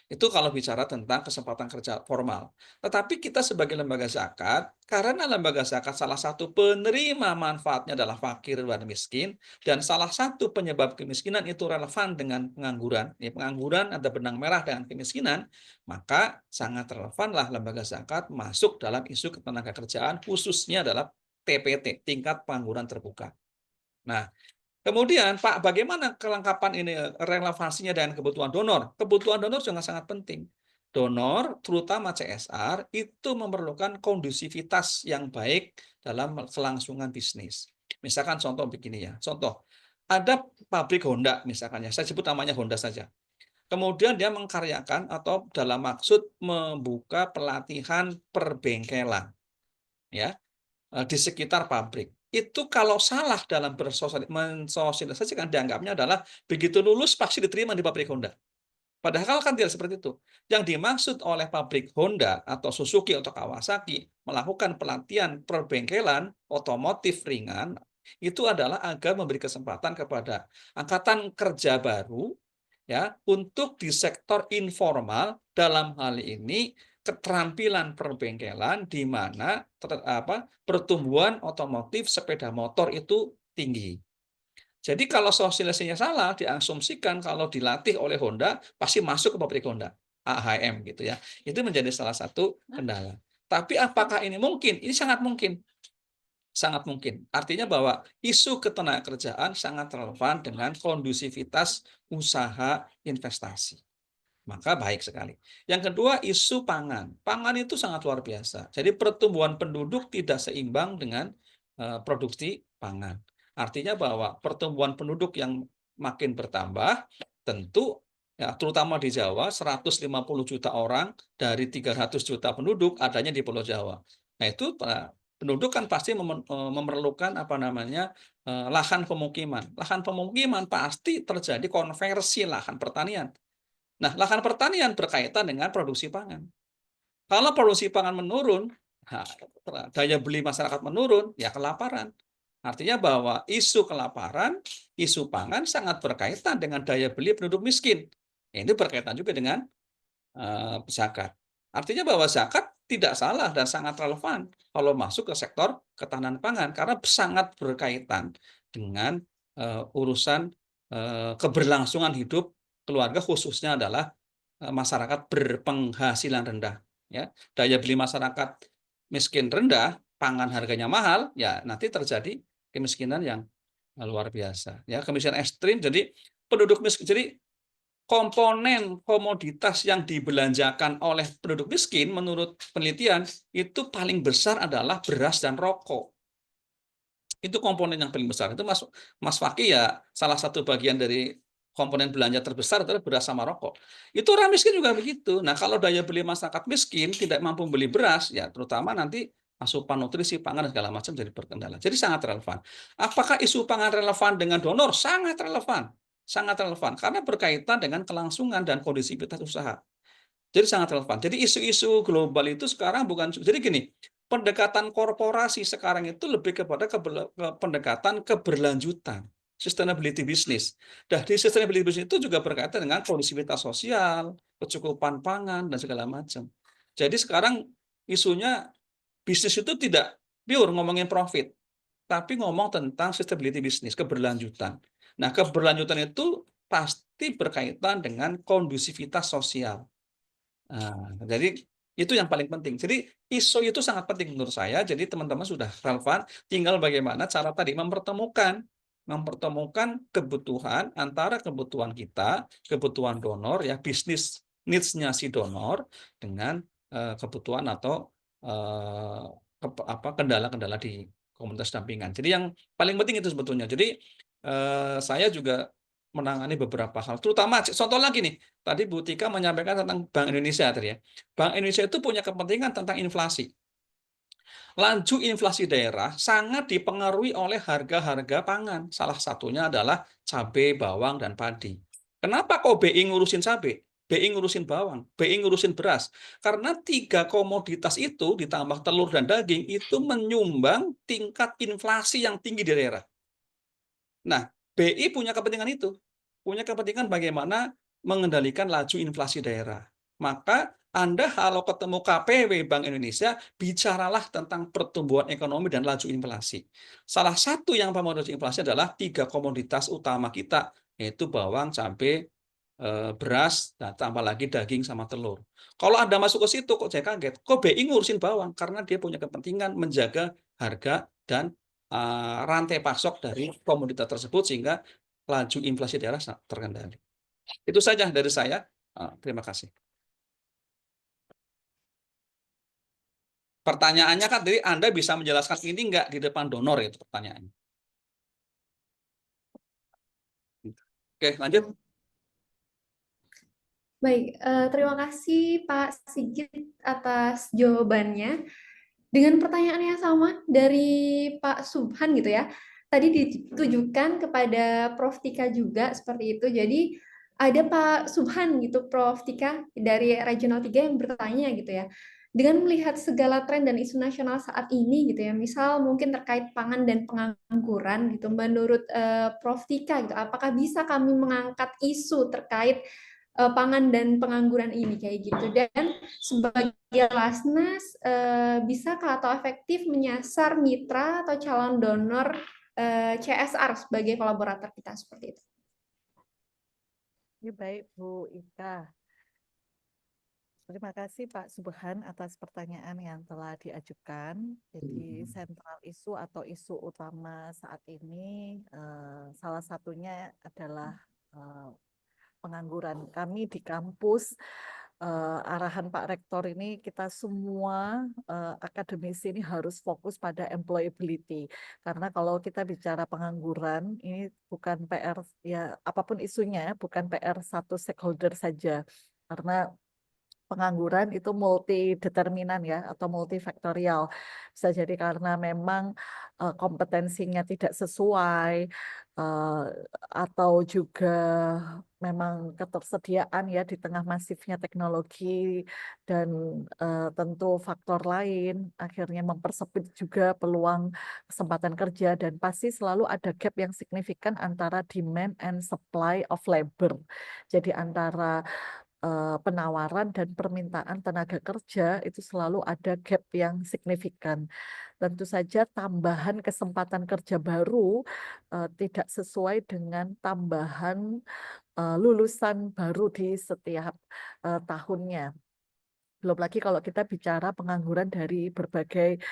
Itu kalau bicara tentang kesempatan kerja formal. Tetapi kita sebagai lembaga zakat, karena lembaga zakat salah satu penerima manfaatnya adalah fakir dan miskin, dan salah satu penyebab kemiskinan itu relevan dengan pengangguran. Ya, pengangguran ada benang merah dengan kemiskinan, maka sangat relevanlah lembaga zakat masuk dalam isu ketenaga kerjaan, khususnya adalah TPT, tingkat pengangguran terbuka. Nah, kemudian, Pak, bagaimana kelengkapan ini relevansinya dengan kebutuhan donor? Kebutuhan donor juga sangat penting. Donor, terutama CSR, itu memerlukan kondusivitas yang baik dalam kelangsungan bisnis. Misalkan contoh begini ya, contoh, ada pabrik Honda misalkan ya, saya sebut namanya Honda saja. Kemudian dia mengkaryakan atau dalam maksud membuka pelatihan perbengkelan, ya, di sekitar pabrik. Itu kalau salah dalam mensosialisasikan, dianggapnya adalah begitu lulus pasti diterima di pabrik Honda. Padahal kan tidak seperti itu. Yang dimaksud oleh pabrik Honda atau Suzuki atau Kawasaki melakukan pelatihan perbengkelan otomotif ringan itu adalah agar memberi kesempatan kepada angkatan kerja baru, ya, untuk di sektor informal, dalam hal ini keterampilan perbengkelan di mana pertumbuhan otomotif sepeda motor itu tinggi. Jadi kalau sosialisasinya salah, diasumsikan kalau dilatih oleh Honda pasti masuk ke pabrik Honda, AHM gitu ya. Itu menjadi salah satu kendala. Tapi apakah ini mungkin? Ini sangat mungkin. Sangat mungkin. Artinya bahwa isu ketenagakerjaan sangat relevan dengan kondusivitas usaha investasi. Maka baik sekali. Yang kedua, isu pangan. Pangan itu sangat luar biasa. Jadi pertumbuhan penduduk tidak seimbang dengan produksi pangan. Artinya bahwa pertumbuhan penduduk yang makin bertambah, tentu ya, terutama di Jawa, 150 juta orang dari 300 juta penduduk adanya di Pulau Jawa. Nah, itu penduduk kan pasti memerlukan lahan pemukiman. Lahan pemukiman pasti terjadi konversi lahan pertanian. Nah, lahan pertanian berkaitan dengan produksi pangan. Kalau produksi pangan menurun, Nah, daya beli masyarakat menurun, ya kelaparan. Artinya bahwa isu kelaparan, isu pangan sangat berkaitan dengan daya beli penduduk miskin. Ini berkaitan juga dengan zakat. Artinya bahwa zakat tidak salah dan sangat relevan kalau masuk ke sektor ketahanan pangan karena sangat berkaitan dengan urusan keberlangsungan hidup keluarga, khususnya adalah masyarakat berpenghasilan rendah. Ya, daya beli masyarakat miskin rendah, pangan harganya mahal, ya nanti terjadi kemiskinan yang luar biasa. Ya, kemiskinan ekstrim. Jadi penduduk miskin, jadi komponen komoditas yang dibelanjakan oleh penduduk miskin menurut penelitian itu paling besar adalah beras dan rokok. Itu komponen yang paling besar. Itu Mas Fakih ya salah satu bagian dari komponen belanja terbesar adalah beras sama rokok. Itu orang miskin juga begitu. Nah, kalau daya beli masyarakat miskin tidak mampu beli beras, ya terutama nanti asupan nutrisi, pangan, dan segala macam jadi berkendala. Jadi sangat relevan. Apakah isu pangan relevan dengan donor? Sangat relevan. Sangat relevan. Karena berkaitan dengan kelangsungan dan kondisivitas usaha. Jadi sangat relevan. Jadi isu-isu global itu sekarang bukan, jadi gini, pendekatan korporasi sekarang itu lebih kepada pendekatan keberlanjutan, sustainability business. Dan di sustainability business itu juga berkaitan dengan kondisivitas sosial, kecukupan pangan, dan segala macam. Jadi sekarang isunya bisnis itu tidak pure ngomongin profit, tapi ngomong tentang sustainability business, keberlanjutan. Nah, keberlanjutan itu pasti berkaitan dengan kondusivitas sosial. Nah, jadi itu yang paling penting. Jadi isu itu sangat penting menurut saya. Jadi teman-teman sudah relevan. Tinggal bagaimana cara tadi mempertemukan kebutuhan antara kebutuhan kita, kebutuhan donor ya, bisnis needs-nya si donor dengan kebutuhan atau kendala-kendala di komunitas dampingan. Jadi yang paling penting itu sebetulnya. Jadi saya juga menangani beberapa hal, terutama contoh lagi nih. Tadi Bu Tika menyampaikan tentang Bank Indonesia tadi ya. Bank Indonesia itu punya kepentingan tentang inflasi. Laju inflasi daerah sangat dipengaruhi oleh harga-harga pangan. Salah satunya adalah cabai, bawang, dan padi. Kenapa kok BI ngurusin cabai? BI ngurusin bawang, BI ngurusin beras. Karena 3 komoditas itu ditambah telur dan daging itu menyumbang tingkat inflasi yang tinggi di daerah. Nah, BI punya kepentingan itu. Punya kepentingan bagaimana mengendalikan laju inflasi daerah. Maka Anda kalau ketemu KPW Bank Indonesia, bicaralah tentang pertumbuhan ekonomi dan laju inflasi. Salah satu yang mempengaruhi inflasi adalah 3 komoditas utama kita, yaitu bawang, cabai, beras, dan tambah lagi daging sama telur. Kalau Anda masuk ke situ, kok saya kaget, kok BI ngurusin bawang? Karena dia punya kepentingan menjaga harga dan rantai pasok dari komoditas tersebut sehingga laju inflasi daerah terkendali. Itu saja dari saya. Terima kasih. Pertanyaannya kan tadi Anda bisa menjelaskan ini enggak di depan donor itu pertanyaannya. Oke, lanjut. Baik, terima kasih Pak Sigit atas jawabannya. Dengan pertanyaan yang sama dari Pak Subhan gitu ya. Tadi ditujukan kepada Prof. Tika juga seperti itu. Jadi ada Pak Subhan gitu, Prof. Tika dari Regional 3 yang bertanya gitu ya. Dengan melihat segala tren dan isu nasional saat ini gitu ya, misal mungkin terkait pangan dan pengangguran gitu, menurut Prof. Tika gitu, apakah bisa kami mengangkat isu terkait pangan dan pengangguran ini kayak gitu, dan sebagai Lasnas bisakah atau efektif menyasar mitra atau calon donor CSR sebagai kolaborator kita seperti itu. Ya, baik Bu Ika. Terima kasih Pak Subhan atas pertanyaan yang telah diajukan. Jadi sentral isu atau isu utama saat ini salah satunya adalah pengangguran. Kami di kampus arahan Pak Rektor ini kita semua akademisi ini harus fokus pada employability. Karena kalau kita bicara pengangguran ini bukan PR ya, apapun isunya bukan PR satu stakeholder saja. Karena pengangguran itu multi determinan ya atau multifaktorial. Bisa jadi karena memang kompetensinya tidak sesuai, eh, atau juga memang ketersediaan ya di tengah masifnya teknologi dan tentu faktor lain akhirnya mempersempit juga peluang kesempatan kerja dan pasti selalu ada gap yang signifikan antara demand and supply of labor. Jadi antara penawaran dan permintaan tenaga kerja itu selalu ada gap yang signifikan. Tentu saja tambahan kesempatan kerja baru tidak sesuai dengan tambahan lulusan baru di setiap tahunnya. Belum lagi kalau kita bicara pengangguran dari berbagai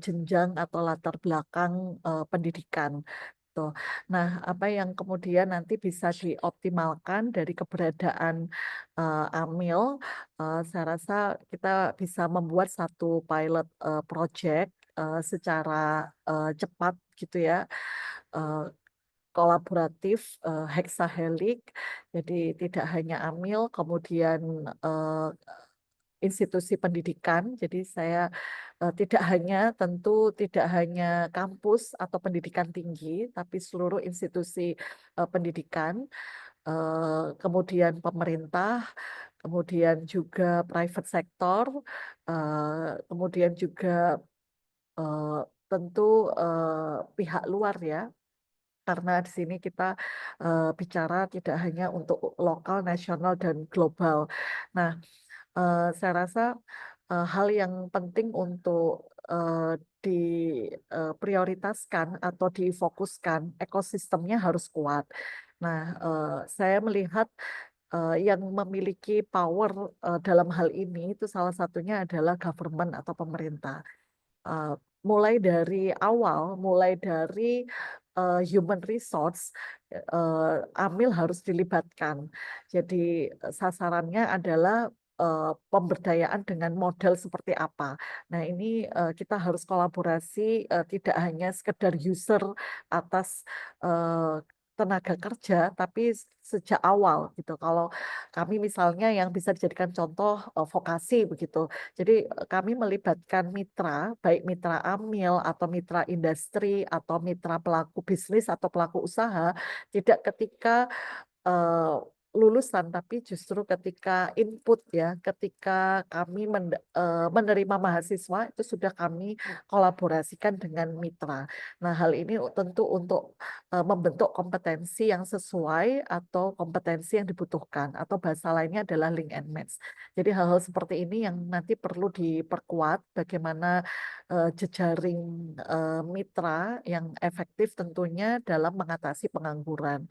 jenjang atau latar belakang pendidikan. Tuh. Nah, apa yang kemudian nanti bisa dioptimalkan dari keberadaan Amil, saya rasa kita bisa membuat satu pilot project secara cepat gitu ya, eh, kolaboratif, heksahelik. Jadi tidak hanya Amil, kemudian institusi pendidikan. Jadi saya tidak hanya tentu tidak hanya kampus atau pendidikan tinggi, tapi seluruh institusi pendidikan, kemudian pemerintah, kemudian juga private sector, kemudian juga tentu pihak luar ya. Karena di sini kita bicara tidak hanya untuk lokal, nasional, dan global. Nah, saya rasa hal yang penting untuk diprioritaskan atau difokuskan, ekosistemnya harus kuat. Nah, saya melihat yang memiliki power dalam hal ini itu salah satunya adalah government atau pemerintah. Uh, Mulai dari awal, mulai dari human resource, Amil harus dilibatkan. Jadi sasarannya adalah pemberdayaan dengan model seperti apa. Nah ini kita harus kolaborasi, tidak hanya sekedar user atas tenaga kerja, tapi sejak awal gitu. Kalau kami misalnya yang bisa dijadikan contoh vokasi begitu. Jadi kami melibatkan mitra, baik mitra Amil atau mitra industri atau mitra pelaku bisnis atau pelaku usaha, tidak ketika eh, lulusan, tapi justru ketika input ya, ketika kami menerima mahasiswa itu sudah kami kolaborasikan dengan mitra. Nah, hal ini tentu untuk membentuk kompetensi yang sesuai atau kompetensi yang dibutuhkan atau bahasa lainnya adalah link and match. Jadi hal-hal seperti ini yang nanti perlu diperkuat bagaimana jejaring mitra yang efektif tentunya dalam mengatasi pengangguran.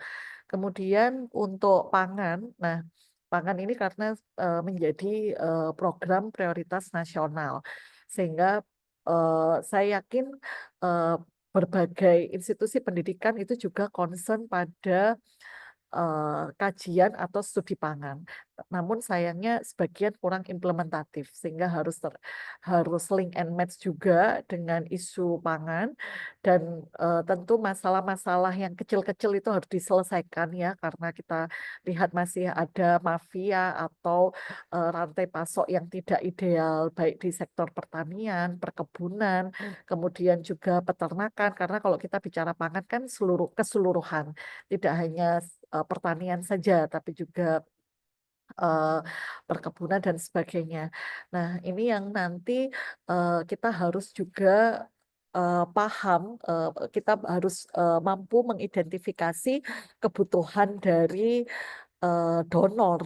Kemudian untuk pangan, nah pangan ini karena menjadi program prioritas nasional, sehingga saya yakin eh, berbagai institusi pendidikan itu juga concern pada kajian atau studi pangan. Namun sayangnya sebagian kurang implementatif sehingga harus link and match juga dengan isu pangan dan tentu masalah-masalah yang kecil-kecil itu harus diselesaikan ya karena kita lihat masih ada mafia atau rantai pasok yang tidak ideal baik di sektor pertanian, perkebunan, kemudian juga peternakan karena kalau kita bicara pangan kan keseluruhan tidak hanya pertanian saja, tapi juga perkebunan dan sebagainya. Nah, ini yang nanti kita harus juga paham, kita harus mampu mengidentifikasi kebutuhan dari donor.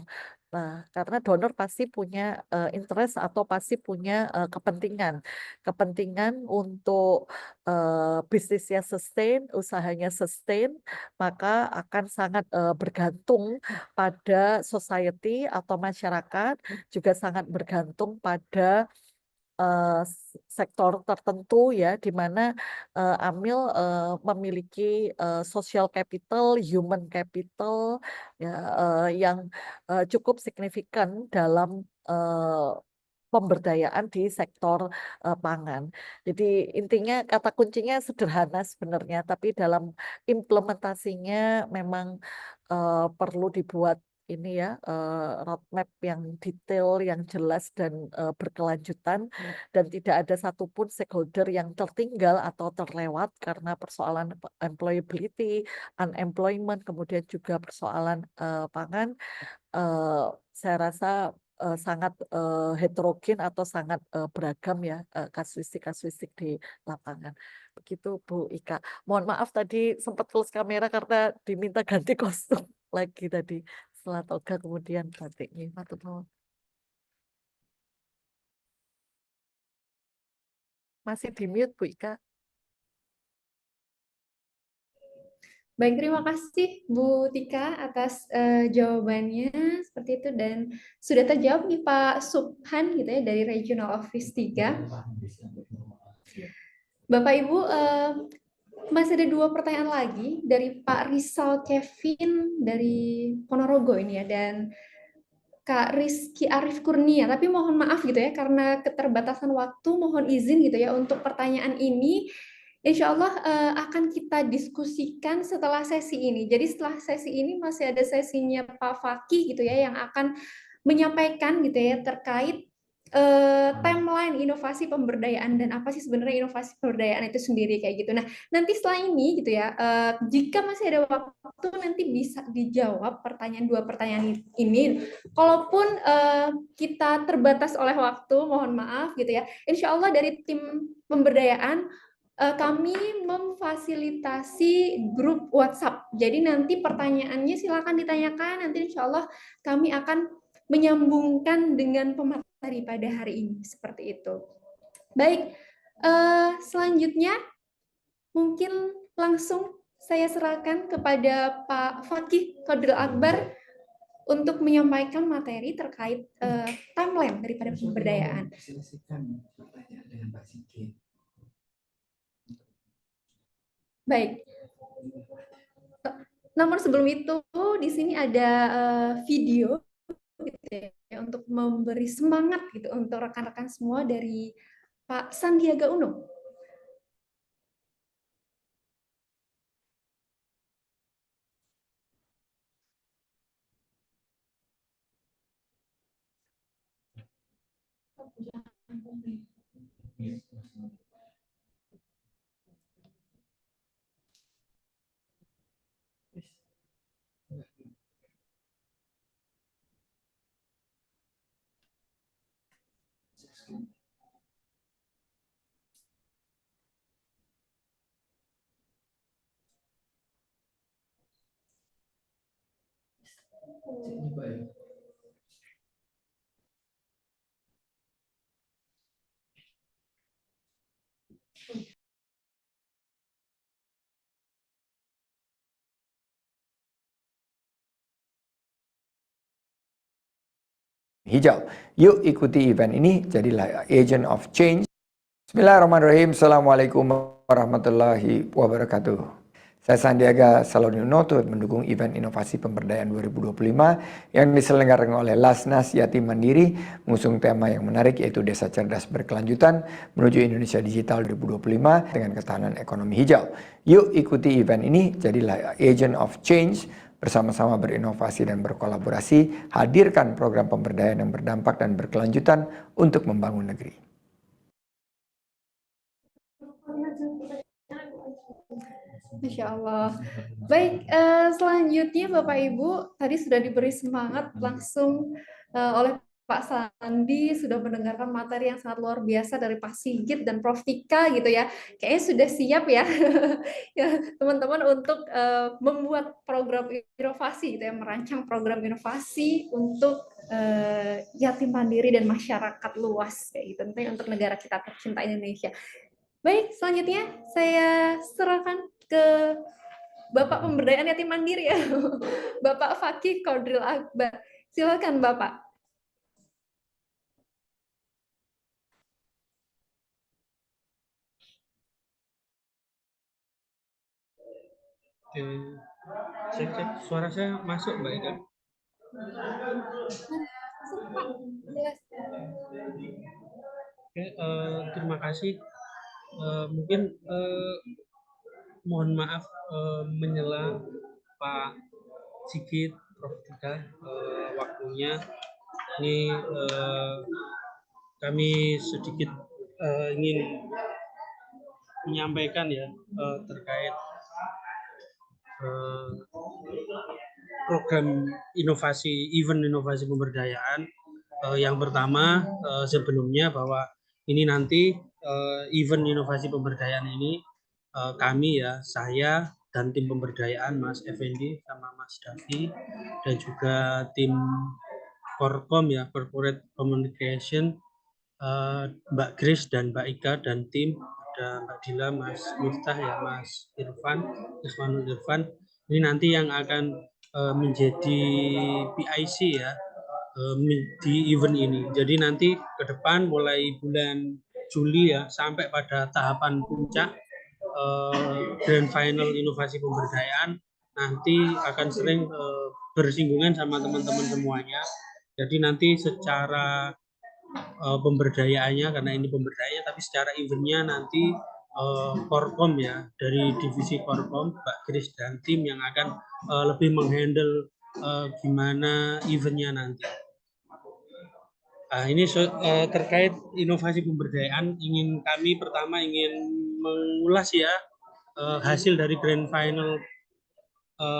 Nah, karena donor pasti punya interest atau pasti punya kepentingan. Kepentingan untuk bisnisnya sustain, usahanya sustain, maka akan sangat bergantung pada society atau masyarakat, juga sangat bergantung pada sektor tertentu ya, di mana Amil memiliki social capital, human capital ya, yang cukup signifikan dalam pemberdayaan di sektor pangan. Jadi intinya kata kuncinya sederhana sebenarnya, tapi dalam implementasinya memang perlu dibuat ini ya roadmap yang detail, yang jelas dan berkelanjutan, dan tidak ada satupun stakeholder yang tertinggal atau terlewat karena persoalan employability, unemployment, kemudian juga persoalan pangan. eh, saya rasa sangat heterogen atau sangat beragam ya kasuistik-kasuistik di lapangan. Begitu Bu Ika. Mohon maaf tadi sempat close kamera karena diminta ganti kostum lagi tadi. Setelah toga kemudian batiknya. Matur nuwun. Masih di mute Bu Ika. Baik, terima kasih Bu Tika atas jawabannya seperti itu, dan sudah terjawab nih Pak Subhan gitu ya dari Regional Office 3. Bapak Ibu, masih ada 2 pertanyaan lagi dari Pak Rizal Kevin dari Ponorogo ini ya, dan Kak Rizky Arif Kurnia. Tapi mohon maaf gitu ya, karena keterbatasan waktu, mohon izin gitu ya untuk pertanyaan ini. Insya Allah akan kita diskusikan setelah sesi ini. Jadi setelah sesi ini masih ada sesinya Pak Fakih gitu ya, yang akan menyampaikan gitu ya terkait timeline inovasi pemberdayaan dan apa sih sebenarnya inovasi pemberdayaan itu sendiri kayak gitu. Nah, nanti setelah ini gitu ya, jika masih ada waktu nanti bisa dijawab pertanyaan 2 pertanyaan ini. Kalaupun kita terbatas oleh waktu, mohon maaf gitu ya. Insya Allah dari tim pemberdayaan kami memfasilitasi grup WhatsApp. Jadi nanti pertanyaannya silakan ditanyakan. Nanti insya Allah kami akan menyambungkan dengan pemateri pada hari ini seperti itu. Baik, selanjutnya mungkin langsung saya serahkan kepada Pak Fakih Qadiril Akbar untuk menyampaikan materi terkait timeline daripada pemberdayaan. Selesaikan pertanyaan dengan Pak Sigit. Baik. Namun sebelum itu di sini ada video gitu ya, untuk memberi semangat gitu untuk rekan-rekan semua dari Pak Sandiaga Uno. Ini Pak ya. Hijau. Yuk ikuti event ini, jadilah agent of change. Bismillahirrahmanirrahim. Assalamualaikum warahmatullahi wabarakatuh. Saya Sandiaga Salahuddin turut mendukung event inovasi pemberdayaan 2025 yang diselenggarakan oleh Lasnas Yatim Mandiri, mengusung tema yang menarik yaitu Desa Cerdas Berkelanjutan menuju Indonesia Digital 2025 dengan ketahanan ekonomi hijau. Yuk ikuti event ini, jadilah agent of change. Bersama-sama berinovasi dan berkolaborasi, hadirkan program pemberdayaan yang berdampak dan berkelanjutan untuk membangun negeri. Masya Allah. Baik, selanjutnya Bapak Ibu, tadi sudah diberi semangat langsung oleh Pak Sandi, sudah mendengarkan materi yang sangat luar biasa dari Pak Sigit dan Prof. Tika gitu ya. Kayaknya sudah siap ya, ya teman-teman untuk membuat program inovasi gitu ya, merancang program inovasi untuk yatim mandiri dan masyarakat luas kayak gitu, tentunya untuk negara kita tercinta Indonesia. Baik, selanjutnya saya serahkan ke Bapak Pemberdayaan Yatim Mandiri ya, Bapak Fakih Qadiril Akbar. Silakan Bapak. Cek, suara saya masuk Mbak Ida. Jelas. Oke, terima kasih. Mungkin mohon maaf menyela Pak Sigit, Prof. Tika waktunya. Ini kami sedikit ingin menyampaikan ya terkait program event inovasi pemberdayaan. Yang pertama sebelumnya bahwa ini nanti event inovasi pemberdayaan ini kami ya, saya dan tim pemberdayaan Mas Effendi sama Mas Davi dan juga tim Korkom ya, Corporate Communication, Mbak Grace dan Mbak Ika dan tim, ada Mbak Dila, Mas Miftah ya, Mas Irfanul Irfan. Ini nanti yang akan menjadi PIC ya di event ini. Jadi nanti ke depan mulai bulan Juli ya sampai pada tahapan puncak Grand Final Inovasi Pemberdayaan nanti akan sering bersinggungan sama teman-teman semuanya. Jadi nanti secara pemberdayaannya, karena ini pemberdayaan, tapi secara eventnya nanti Korkom ya, dari divisi Korkom, Mbak Grace dan tim yang akan lebih menghandle gimana eventnya nanti. Nah, ini terkait inovasi pemberdayaan, kami pertama ingin mengulas ya hasil dari Grand Final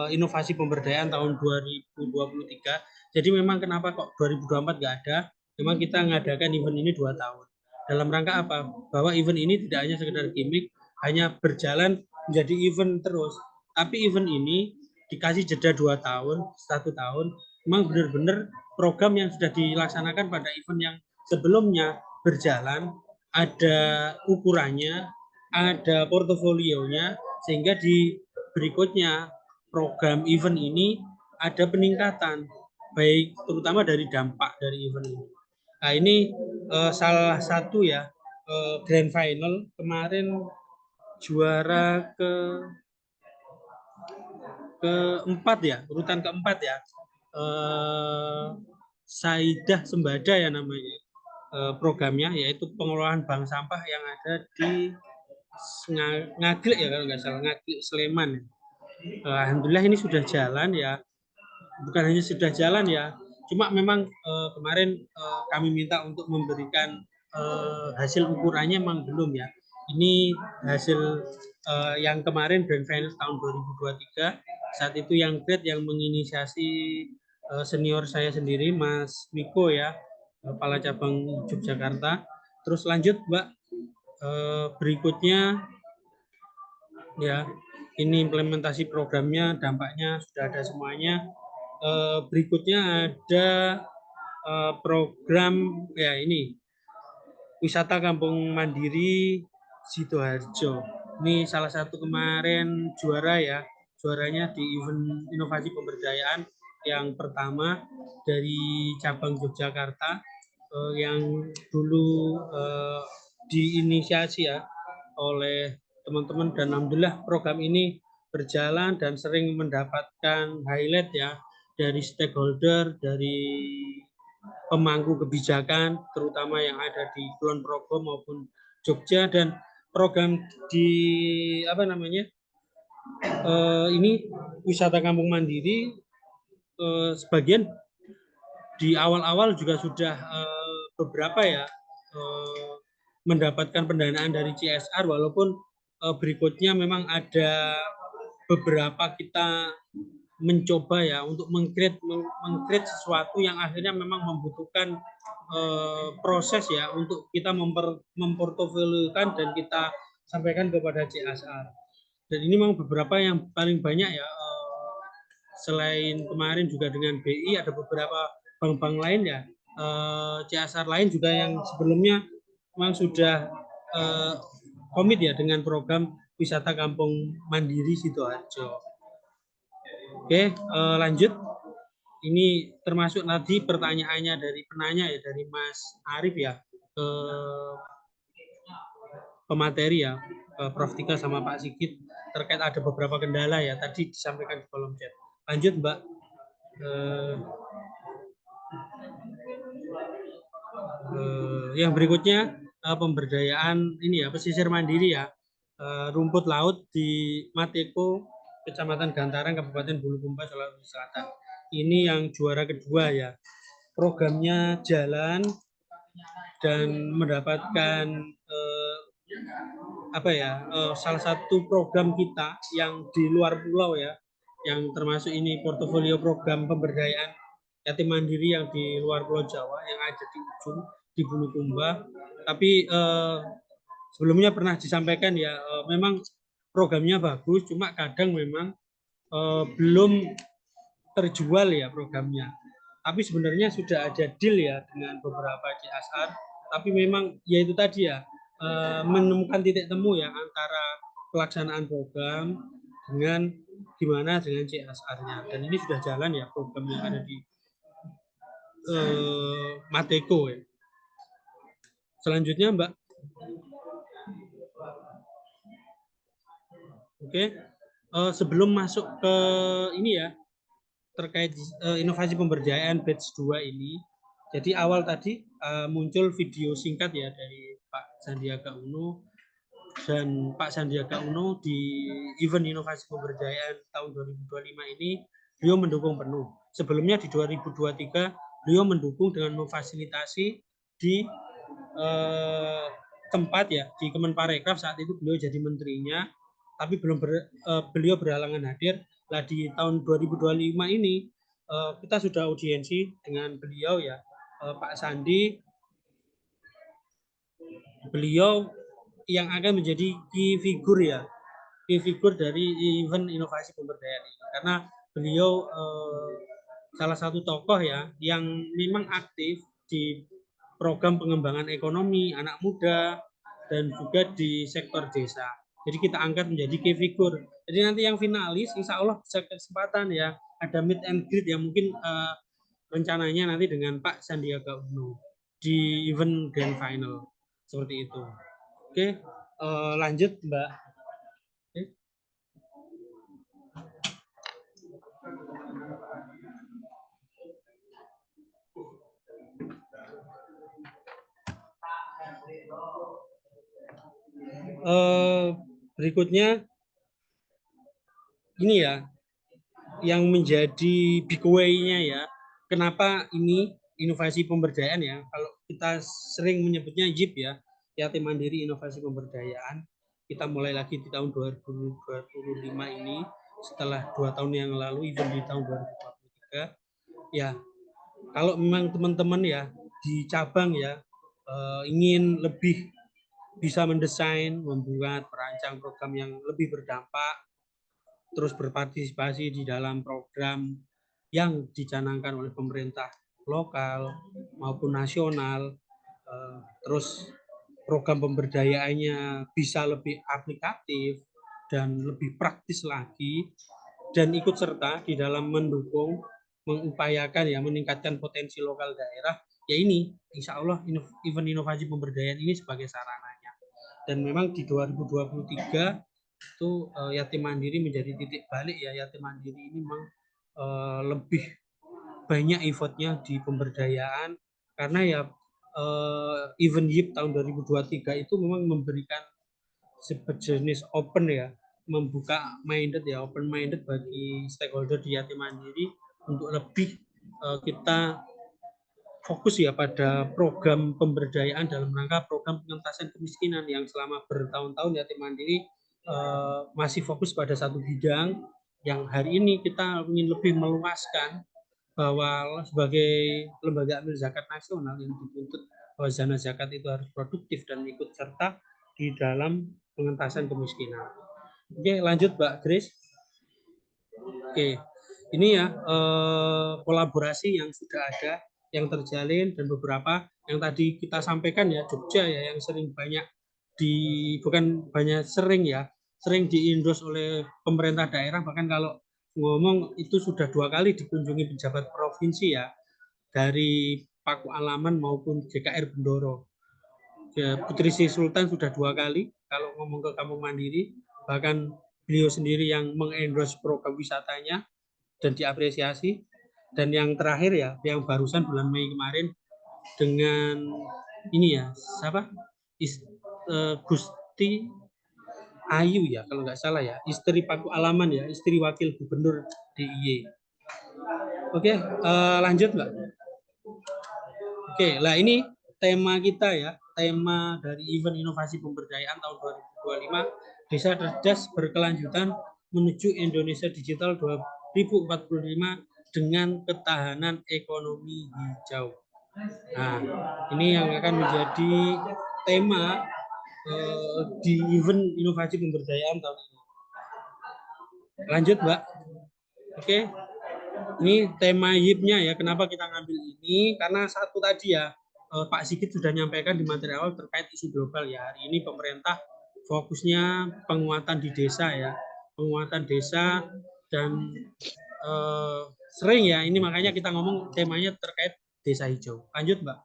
inovasi pemberdayaan tahun 2023. Jadi memang kenapa kok 2024 nggak ada? Memang kita mengadakan event ini 2 tahun. Dalam rangka apa? Bahwa event ini tidak hanya sekedar gimmick, hanya berjalan menjadi event terus. Tapi event ini dikasih jeda 2 tahun, 1 tahun, memang benar-benar program yang sudah dilaksanakan pada event yang sebelumnya berjalan, ada ukurannya, ada portofolionya, sehingga di berikutnya program event ini ada peningkatan, baik terutama dari dampak dari event ini. Nah ini salah satu ya Grand Final kemarin juara keempat ya, urutan keempat ya, Saidah Sembada ya namanya programnya, yaitu pengelolaan bank sampah yang ada di Ngaglik ya kalau nggak salah, Ngaglik Sleman. Alhamdulillah ini sudah jalan ya, bukan hanya sudah jalan ya, cuma memang kemarin kami minta untuk memberikan hasil ukurannya memang belum ya. Ini hasil yang kemarin Grand Final tahun 2023, saat itu yang grade yang menginisiasi senior saya sendiri Mas Miko ya, Kepala Cabang Yogyakarta. Terus lanjut Mbak, berikutnya ya, ini implementasi programnya, dampaknya sudah ada semuanya. Berikutnya ada program ya ini wisata kampung mandiri Sidoarjo. Ini salah satu kemarin juara ya, juaranya di event inovasi pemberdayaan yang pertama dari cabang Yogyakarta yang dulu diinisiasi ya oleh teman-teman, dan alhamdulillah program ini berjalan dan sering mendapatkan highlight ya dari stakeholder, dari pemangku kebijakan terutama yang ada di Kulon Progo maupun Jogja. Dan program di ini wisata kampung mandiri sebagian di awal-awal juga sudah beberapa ya mendapatkan pendanaan dari CSR, walaupun berikutnya memang ada beberapa kita mencoba ya untuk meng-create sesuatu yang akhirnya memang membutuhkan proses ya untuk kita memportofoliokan dan kita sampaikan kepada CSR. Dan ini memang beberapa yang paling banyak ya, selain kemarin juga dengan BI ada beberapa bank-bank lain ya, CSR lain juga yang sebelumnya memang sudah komit ya dengan program wisata kampung mandiri Sidoarjo. Oke, lanjut. Ini termasuk tadi pertanyaannya dari penanya ya, dari Mas Arif ya, pemateri ya, Prof. Tika sama Pak Sigit, terkait ada beberapa kendala ya, tadi disampaikan di kolom chat. Lanjut Mbak. Yang berikutnya pemberdayaan ini ya, pesisir mandiri ya, rumput laut di Mateko, Kecamatan Gantaran, Kabupaten Bulukumba, Sulawesi Selatan. ini yang juara kedua ya. Programnya jalan dan mendapatkan salah satu program kita yang di luar pulau ya, yang termasuk ini portofolio program pemberdayaan yatim mandiri yang di luar Pulau Jawa yang ada di ujung di Bulukumba. Tapi sebelumnya pernah disampaikan ya, memang programnya bagus, cuma kadang memang belum terjual ya programnya. Tapi sebenarnya sudah ada deal ya dengan beberapa CSR, tapi memang ya itu tadi ya, menemukan titik temu ya antara pelaksanaan program dengan gimana dengan CSR-nya. Dan ini sudah jalan ya program yang ada di Mateko ya. Selanjutnya Mbak. Oke. Sebelum masuk ke ini ya, terkait inovasi pemberdayaan batch 2 ini. Jadi awal tadi muncul video singkat ya dari Pak Sandiaga Uno, dan Pak Sandiaga Uno di event inovasi pemberdayaan tahun 2025 ini beliau mendukung penuh. Sebelumnya di 2023 beliau mendukung dengan memfasilitasi di tempat ya di Kemenparekraf, saat itu beliau jadi menterinya, tapi beliau berhalangan hadir. Nah, di tahun 2025 ini kita sudah audiensi dengan beliau ya, Pak Sandi. Beliau yang akan menjadi key figure dari event inovasi pemberdayaan ini, karena beliau salah satu tokoh ya yang memang aktif di program pengembangan ekonomi anak muda dan juga di sektor desa. Jadi kita angkat menjadi key figure. Jadi nanti yang finalis insya Allah bisa kesempatan ya ada meet and greet yang mungkin rencananya nanti dengan Pak Sandiaga Uno di event grand final seperti itu. Oke, lanjut Mbak. Berikutnya ini ya yang menjadi big way-nya ya, kenapa ini inovasi pemberdayaan ya, kalau kita sering menyebutnya YIP ya, Yatim Mandiri Inovasi Pemberdayaan. Kita mulai lagi di tahun 2025 ini setelah 2 tahun yang lalu event di tahun 2023 ya. Kalau memang teman-teman ya di cabang ya ingin lebih bisa mendesain, membuat, merancang program yang lebih berdampak, terus berpartisipasi di dalam program yang dicanangkan oleh pemerintah lokal maupun nasional, terus program pemberdayaannya bisa lebih aplikatif dan lebih praktis lagi, dan ikut serta di dalam mendukung, mengupayakan ya meningkatkan potensi lokal daerah, ya ini insya Allah event inovasi pemberdayaan ini sebagai sarananya. Dan memang di 2023 itu yatim mandiri menjadi titik balik ya. Yatim mandiri ini memang lebih banyak effortnya di pemberdayaan, karena ya event YIP tahun 2023 itu memang memberikan sejenis open ya, membuka minded ya, open minded bagi stakeholder di yatim mandiri untuk lebih kita fokus ya pada program pemberdayaan dalam rangka program pengentasan kemiskinan yang selama bertahun-tahun yatim mandiri masih fokus pada satu bidang, yang hari ini kita ingin lebih meluaskan bahwa sebagai lembaga amil zakat nasional yang dituntut bahwa dana zakat itu harus produktif dan ikut serta di dalam pengentasan kemiskinan. Oke, lanjut Mbak Grace. Oke, ini ya kolaborasi yang sudah ada, yang terjalin, dan beberapa yang tadi kita sampaikan ya, Jogja ya yang sering banyak sering diendorse oleh pemerintah daerah, bahkan kalau ngomong itu sudah 2 kali dikunjungi pejabat provinsi ya, dari Paku Alaman maupun GKR Bendoro. Ya, Putri Sri Sultan sudah 2 kali kalau ngomong ke Kampung Mandiri, bahkan beliau sendiri yang mengendorse program wisatanya dan diapresiasi. Dan yang terakhir ya, yang barusan bulan Mei kemarin dengan ini ya, siapa? Gusti Ayu ya, kalau nggak salah ya, istri Paku Alaman ya, istri wakil gubernur DIY. Oke, lanjut Mbak. Oke, lah ini tema kita ya, tema dari event inovasi pemberdayaan tahun 2025, Desa Cerdas Berkelanjutan menuju Indonesia Digital 2045 dengan ketahanan ekonomi hijau. Nah, ini yang akan menjadi tema di event inovasi pemberdayaan tahun ini. Lanjut, Mbak. Oke. Ini tema YIP-nya ya. Kenapa kita ngambil ini? Karena satu tadi ya, Pak Sigit sudah menyampaikan di materi awal terkait isu global ya. Hari ini pemerintah fokusnya penguatan di desa ya. Penguatan desa dan sering ya, ini makanya kita ngomong temanya terkait desa hijau. Lanjut, Mbak.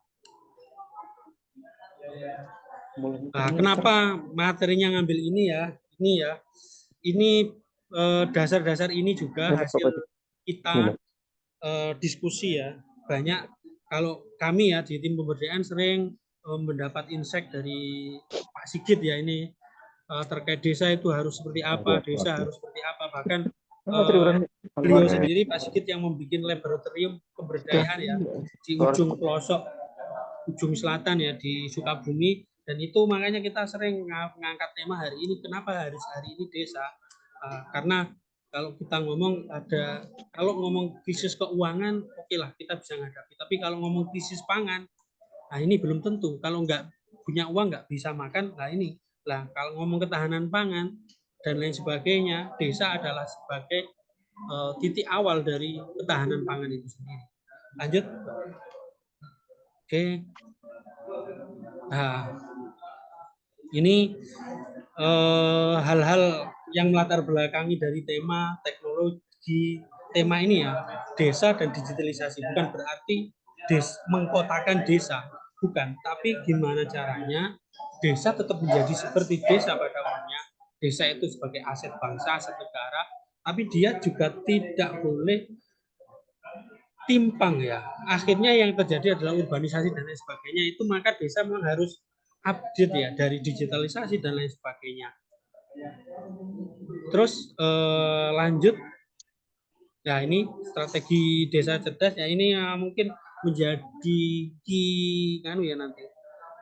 Nah, kenapa materinya ngambil ini ya? Ini dasar-dasar ini juga hasil kita diskusi ya. Banyak kalau kami ya di tim pemberdayaan sering mendapat insight dari Pak Sigit ya ini terkait desa itu harus seperti apa, desa harus seperti apa. Bahkan beliau sendiri Pak Sigit yang membuat laboratorium pemberdayaan ya di ujung pelosok ujung selatan ya di Sukabumi, dan itu makanya kita sering mengangkat tema hari ini. Kenapa harus hari ini desa? Karena kalau kita kalau ngomong krisis keuangan, oke lah kita bisa menghadapi. Tapi kalau ngomong krisis pangan, nah ini belum tentu. Kalau nggak punya uang nggak bisa makan, nah ini. Lah kalau ngomong ketahanan pangan dan lain sebagainya, desa adalah sebagai titik awal dari ketahanan pangan itu sendiri. Lanjut. Oke. Nah, ini hal-hal yang melatar belakangi dari tema teknologi tema ini ya, desa dan digitalisasi. Bukan berarti mengkotakan desa, bukan, tapi gimana caranya desa tetap menjadi seperti desa pada umumnya. Desa itu sebagai aset bangsa, aset negara, tapi dia juga tidak boleh timpang ya. Akhirnya yang terjadi adalah urbanisasi dan lain sebagainya. Itu maka desa memang harus update ya dari digitalisasi dan lain sebagainya. Terus lanjut. Ya ini strategi desa cerdas ya, ini mungkin menjadi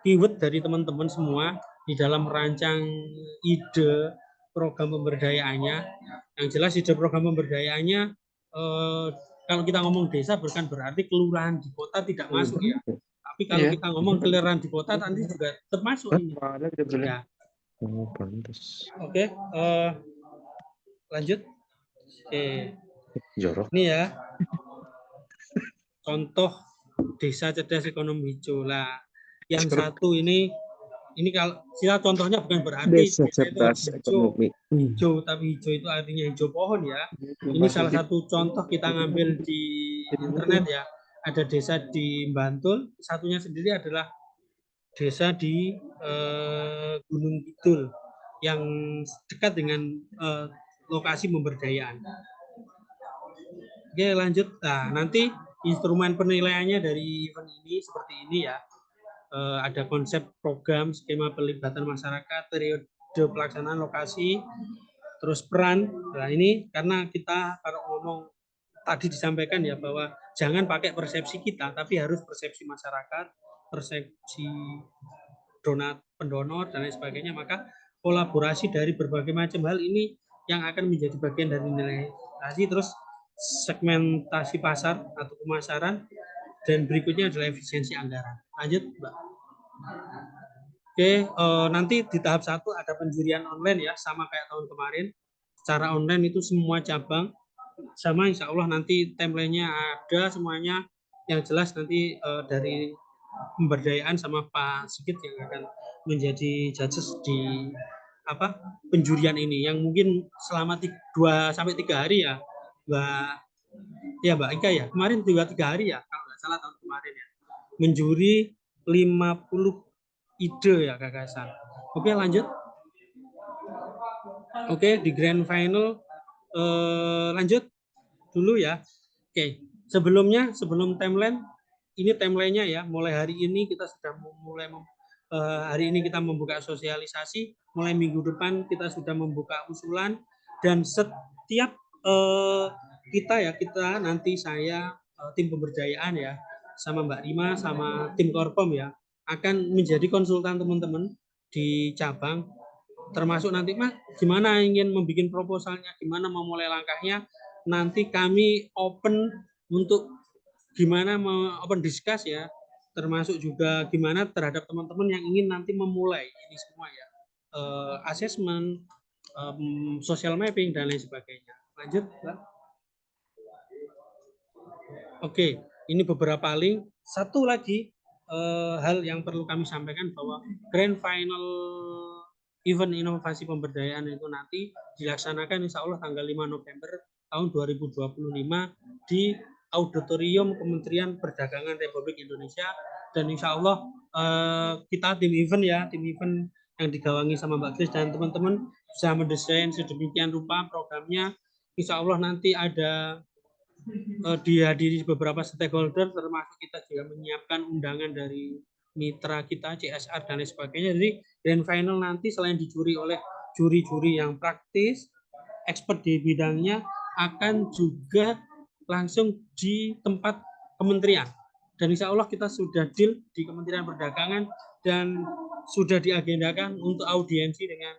keyword dari teman-teman semua di dalam merancang ide program pemberdayaannya. Yang jelas ide program pemberdayaannya kalau kita ngomong desa bukan berarti kelurahan di kota tidak masuk ya. Tapi kalau kita ngomong kelurahan di kota nanti juga termasuk ini. Ya. Oke, lanjut. Ini ya. Contoh desa cerdas ekonomi hijau lah. Yang satu ini kalau kita contohnya bukan berarti desa itu hijau, tapi hijau itu artinya hijau pohon ya. Ini salah satu contoh kita ngambil di internet ya. Ada desa di Bantul, satunya sendiri adalah desa di Gunung Kidul yang dekat dengan lokasi pemberdayaan. Oke, lanjut. Nah, nanti instrumen penilaiannya dari event ini seperti ini ya. Ada konsep program, skema pelibatan masyarakat, periode pelaksanaan, lokasi, terus peran. Nah ini karena kita kalau ngomong tadi disampaikan ya bahwa jangan pakai persepsi kita, tapi harus persepsi masyarakat, persepsi pendonor dan lain sebagainya. Maka kolaborasi dari berbagai macam hal ini yang akan menjadi bagian dari nilai. Terus segmentasi pasar atau pemasaran, dan berikutnya adalah efisiensi anggaran. Lanjut, Mbak. Oke, nanti di tahap 1 ada penjurian online ya, sama kayak tahun kemarin. Secara online itu semua cabang sama, insya Allah nanti template-nya ada semuanya. Yang jelas nanti dari pemberdayaan sama Pak Sigit yang akan menjadi judges di penjurian ini, yang mungkin selama 2-3 hari ya, Mbak Ika ya, kemarin 2-3 hari ya kalau nggak salah tahun kemarin ya, menjuri 50 ide ya gagasan. Oke, lanjut. Oke, di grand final lanjut dulu ya. Oke, sebelum timeline, ini timelinenya ya, mulai hari ini kita sudah mulai hari ini kita membuka sosialisasi, mulai minggu depan kita sudah membuka usulan, dan setiap kita nanti saya tim pemberdayaan ya sama Mbak Rima sama tim Korkom ya akan menjadi konsultan teman-teman di cabang, termasuk nanti Mas gimana ingin membuat proposalnya, gimana memulai langkahnya, nanti kami open untuk gimana open discuss ya, termasuk juga gimana terhadap teman-teman yang ingin nanti memulai ini semua ya, assessment, social mapping dan lain sebagainya. Lanjut Mbak. Oke, ini beberapa link. Satu lagi hal yang perlu kami sampaikan bahwa grand final event inovasi pemberdayaan itu nanti dilaksanakan insya Allah tanggal 5 November tahun 2025 di Auditorium Kementerian Perdagangan Republik Indonesia, dan insya Allah kita tim event yang digawangi sama Mbak Grace dan teman-teman bisa mendesain sedemikian rupa programnya. Insya Allah nanti ada dihadiri beberapa stakeholder, termasuk kita juga menyiapkan undangan dari mitra kita CSR dan lain sebagainya. Jadi grand final nanti selain dicuri oleh juri-juri yang praktis, expert di bidangnya, akan juga langsung di tempat kementerian. Dan insya Allah kita sudah deal di Kementerian Perdagangan dan sudah diagendakan untuk audiensi dengan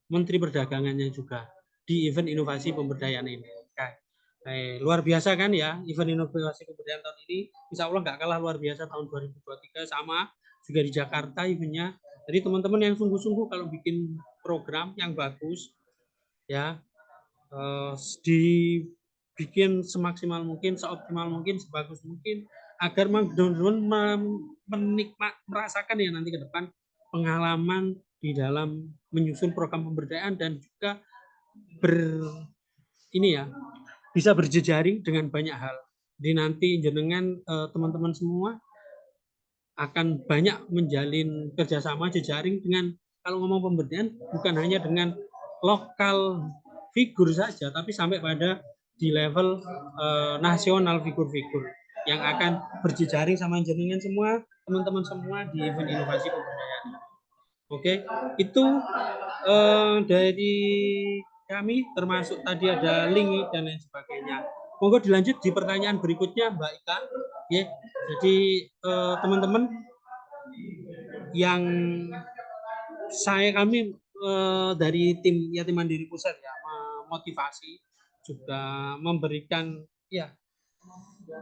Menteri Perdagangannya juga di event inovasi pemberdayaan ini. Luar biasa kan ya event inovasi pemberdayaan tahun ini, insya Allah nggak kalah luar biasa tahun 2023, sama juga di Jakarta eventnya. Jadi teman-teman yang sungguh-sungguh kalau bikin program yang bagus ya, dibikin semaksimal mungkin, seoptimal mungkin, sebagus mungkin, agar benar-benar merasakan ya nanti ke depan pengalaman di dalam menyusun program pemberdayaan dan juga bisa berjejaring dengan banyak hal. Jadi nanti jenengan teman-teman semua akan banyak menjalin kerjasama jejaring dengan, kalau ngomong pemberdayaan bukan hanya dengan lokal figur saja, tapi sampai pada di level nasional figur-figur yang akan berjejaring sama jenengan semua, teman-teman semua di event inovasi pemberdayaan. Oke, itu dari kami, termasuk tadi ada link dan lain sebagainya. Monggo dilanjut di pertanyaan berikutnya Mbak Ika. Ya, jadi teman-teman yang kami dari tim Yatim Mandiri Pusat ya memotivasi juga memberikan ya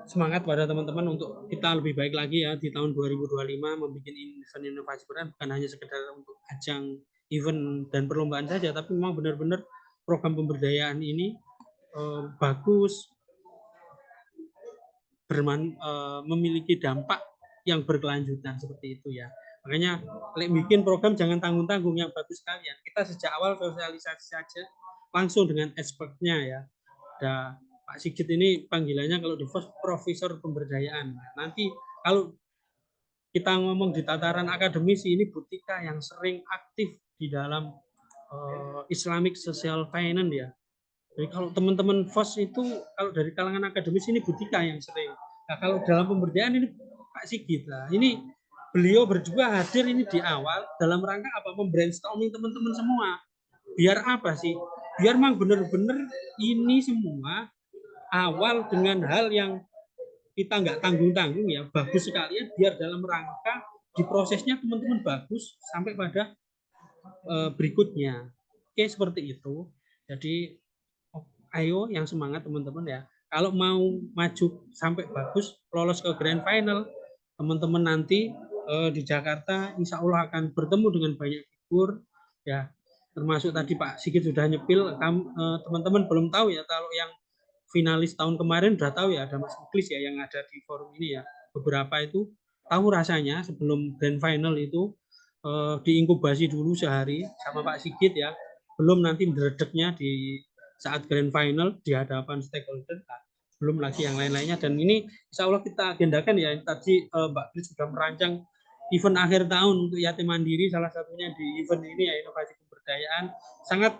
semangat pada teman-teman untuk kita lebih baik lagi ya di tahun 2025 membuat event inovasi pemberdayaan, bukan hanya sekedar untuk ajang event dan perlombaan saja, tapi memang benar-benar program pemberdayaan ini bagus, memiliki dampak yang berkelanjutan seperti itu ya. Makanya bikin program jangan tanggung-tanggung, yang bagus sekalian. Kita sejak awal sosialisasi saja langsung dengan expertnya ya. Ada Pak Sigit ini panggilannya kalau di Profesor Pemberdayaan. Nanti kalau kita ngomong di tataran akademisi, ini Bu Tika yang sering aktif di dalam Islamic Social Finance ya. Jadi kalau teman-teman FOS itu kalau dari kalangan akademis ini Bu Tika yang sering. Nah, kalau dalam pemberdayaan ini Pak Sigit lah. Ini beliau berdua hadir ini di awal dalam rangka apa? Membrainstorming teman-teman semua. Biar apa sih? Biar memang benar-benar ini semua awal dengan hal yang kita nggak tanggung-tanggung ya, bagus sekali ya, biar dalam rangka di prosesnya teman-teman bagus sampai pada berikutnya. Oke, seperti itu. Jadi ayo yang semangat teman-teman ya. Kalau mau maju sampai bagus, lolos ke grand final, teman-teman nanti di Jakarta insya Allah akan bertemu dengan banyak figur ya. Termasuk tadi Pak Sigit sudah nyepil, teman-teman belum tahu ya, kalau yang finalis tahun kemarin udah tahu ya, ada Mas Muklis ya yang ada di forum ini ya. Beberapa itu tahu rasanya sebelum grand final itu diinkubasi dulu sehari sama Pak Sigit ya. Belum nanti meredeknya di saat grand final di hadapan stakeholder, belum lagi yang lain-lainnya. Dan ini insya Allah kita agendakan ya, tadi Mbak Grace sudah merancang event akhir tahun untuk yatim mandiri, salah satunya di event ini ya, inovasi pemberdayaan. Sangat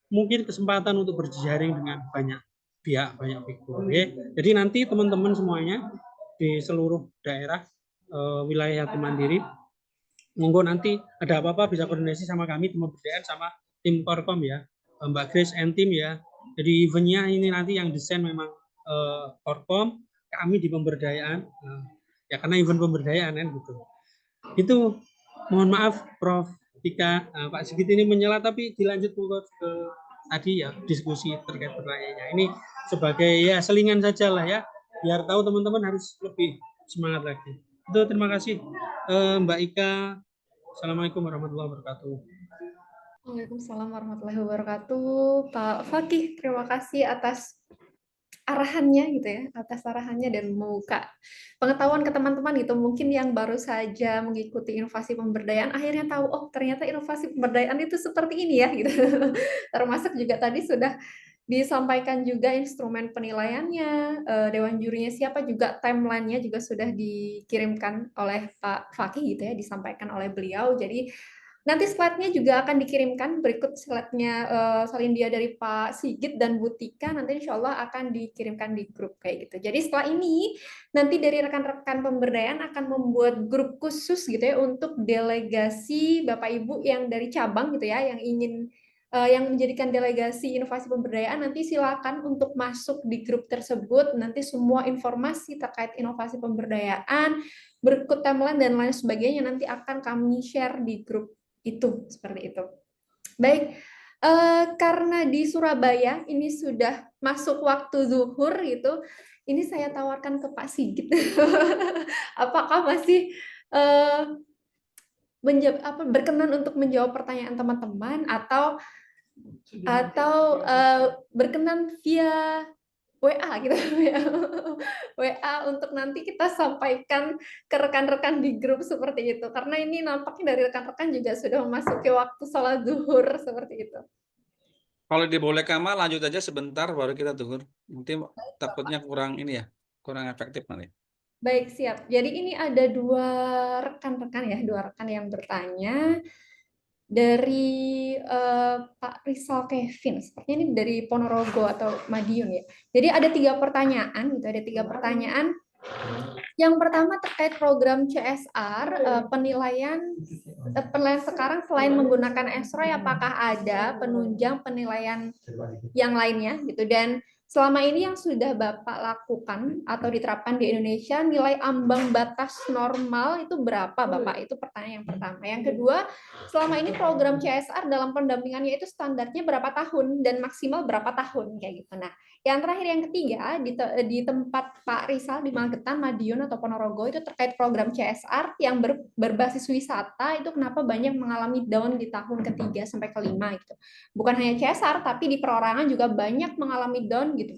mungkin kesempatan untuk berjejaring dengan banyak pihak, banyak figur. Okay? Jadi nanti teman-teman semuanya di seluruh daerah wilayah yatim mandiri, monggo nanti ada apa-apa bisa koordinasi sama kami tim pemberdayaan sama tim Korkom ya, Mbak Grace and tim ya. Jadi eventnya ini nanti yang desain memang Korkom, kami di pemberdayaan. Ya karena event pemberdayaan kan gitu. Itu mohon maaf Prof. Tika, Pak Sigit ini menyela, tapi dilanjut ke tadi ya diskusi terkait pertanyaannya. Ini sebagai ya selingan saja lah ya, biar tahu teman-teman harus lebih semangat lagi. Itu terima kasih Mbak Ika. Assalamualaikum warahmatullahi wabarakatuh. Waalaikumsalam warahmatullahi wabarakatuh. Pak Fakih, terima kasih atas arahannya gitu ya, atas arahannya dan membuka pengetahuan ke teman-teman gitu. Mungkin yang baru saja mengikuti inovasi pemberdayaan akhirnya tahu, oh ternyata inovasi pemberdayaan itu seperti ini ya gitu. Termasuk juga tadi sudah disampaikan juga instrumen penilaiannya, dewan jurinya siapa, juga timeline-nya juga sudah dikirimkan oleh Pak Fakih gitu ya, disampaikan oleh beliau. Jadi nanti slide-nya juga akan dikirimkan, berikut slide-nya Salindia dari Pak Sigit dan Bu Tika, nanti insya Allah akan dikirimkan di grup kayak gitu. Jadi setelah ini, nanti dari rekan-rekan pemberdayaan akan membuat grup khusus gitu ya, untuk delegasi Bapak Ibu yang dari cabang gitu ya, yang ingin yang menjadikan delegasi inovasi pemberdayaan, nanti silakan untuk masuk di grup tersebut. Nanti semua informasi terkait inovasi pemberdayaan, berikut timeline dan lain sebagainya nanti akan kami share di grup itu, seperti itu. Baik, karena di Surabaya ini sudah masuk waktu zuhur gitu, ini saya tawarkan ke Pak Sigit. Apakah masih berkenan untuk menjawab pertanyaan teman-teman, atau berkenan via WA gitu, WA untuk nanti kita sampaikan ke rekan-rekan di grup seperti itu. Karena ini nampaknya dari rekan-rekan juga sudah memasuki waktu sholat zuhur seperti itu. Kalau dibolehkan mah lanjut aja sebentar baru kita zuhur. Nanti takutnya kurang ini ya, kurang efektif nanti. Baik, siap. Jadi ini ada dua rekan yang bertanya. Dari Pak Rizal Kevin, sepertinya ini dari Ponorogo atau Madiun ya. Jadi ada 3 pertanyaan, gitu. Ada 3 pertanyaan. Yang pertama terkait program CSR, penilaian sekarang selain menggunakan Esroy, apakah ada penunjang penilaian yang lainnya gitu, dan selama ini yang sudah Bapak lakukan atau diterapkan di Indonesia, nilai ambang batas normal itu berapa Bapak? Itu pertanyaan yang pertama. Yang kedua, selama ini program CSR dalam pendampingannya itu standarnya berapa tahun dan maksimal berapa tahun kayak gitu. Nah, yang terakhir yang ketiga di tempat Pak Rizal di Magetan, Madiun atau Ponorogo itu terkait program CSR yang berbasis wisata, itu kenapa banyak mengalami down di tahun ketiga sampai kelima gitu. Bukan hanya CSR tapi di perorangan juga banyak mengalami down gitu.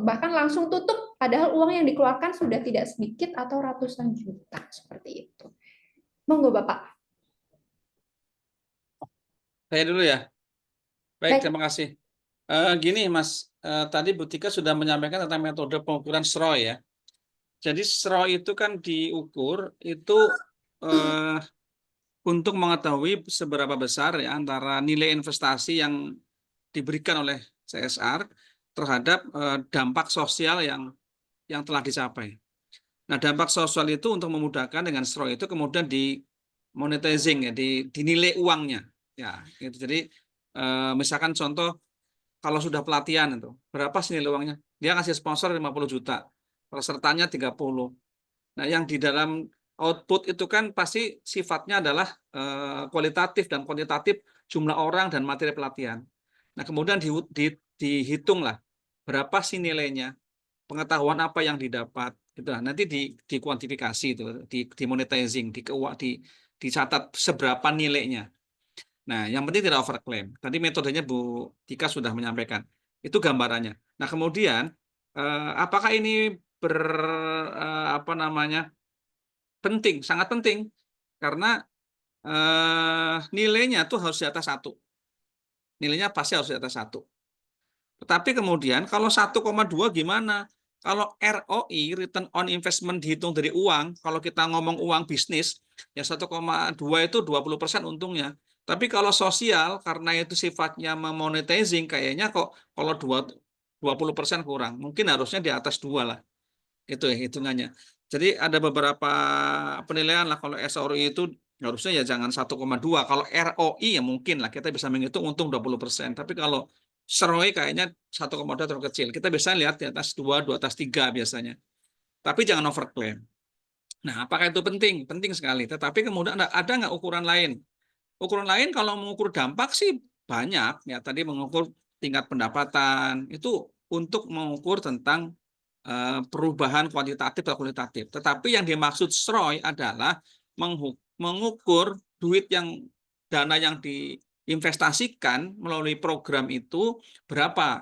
Bahkan langsung tutup padahal uang yang dikeluarkan sudah tidak sedikit atau ratusan juta seperti itu. Monggo Bapak. Saya dulu ya. Baik, Baik. terima kasih. Gini Mas, tadi Bu Tika sudah menyampaikan tentang metode pengukuran SROI ya. Jadi SROI itu kan diukur itu untuk mengetahui seberapa besar ya antara nilai investasi yang diberikan oleh CSR terhadap dampak sosial yang telah dicapai. Nah, dampak sosial itu untuk memudahkan dengan SROI itu kemudian di monetizing ya, dinilai uangnya. Ya, gitu. Jadi misalkan contoh kalau sudah pelatihan itu, berapa sih nilai uangnya? Dia kasih sponsor 50 juta, pesertanya 30. Nah, yang di dalam output itu kan pasti sifatnya adalah kualitatif dan kuantitatif jumlah orang dan materi pelatihan. Nah, kemudian dihitunglah berapa sih nilainya, pengetahuan apa yang didapat, gitu. Nanti dikuantifikasi itu, di monetizing, dicatat seberapa nilainya. Nah, yang penting tidak overclaim. Tadi metodenya Bu Tika sudah menyampaikan. Itu gambarannya. Nah, kemudian apakah ini penting, sangat penting, karena nilainya tuh harus di atas 1. Nilainya pasti harus di atas 1. Tetapi kemudian kalau 1,2 gimana? Kalau ROI, return on investment, dihitung dari uang, kalau kita ngomong uang bisnis, ya 1,2 itu 20% untungnya. Tapi kalau sosial, karena itu sifatnya memonetizing, kayaknya kok kalau 20% kurang. Mungkin harusnya di atas 2 lah. Itu ya hitungannya. Jadi ada beberapa penilaian lah, kalau SROI itu harusnya ya jangan 1,2. Kalau ROI ya mungkin lah kita bisa menghitung untung 20%. Tapi kalau SROI kayaknya 1,2 terlalu kecil. Kita biasanya lihat di atas 2, 2 atas 3 biasanya. Tapi jangan overclaim. Nah, apakah itu penting? Penting sekali. Tetapi kemudian ada nggak ukuran lain? Ukuran lain kalau mengukur dampak sih banyak. Ya, tadi mengukur tingkat pendapatan. Itu untuk mengukur tentang perubahan kuantitatif atau kualitatif. Tetapi yang dimaksud SROI adalah mengukur dana yang diinvestasikan melalui program itu berapa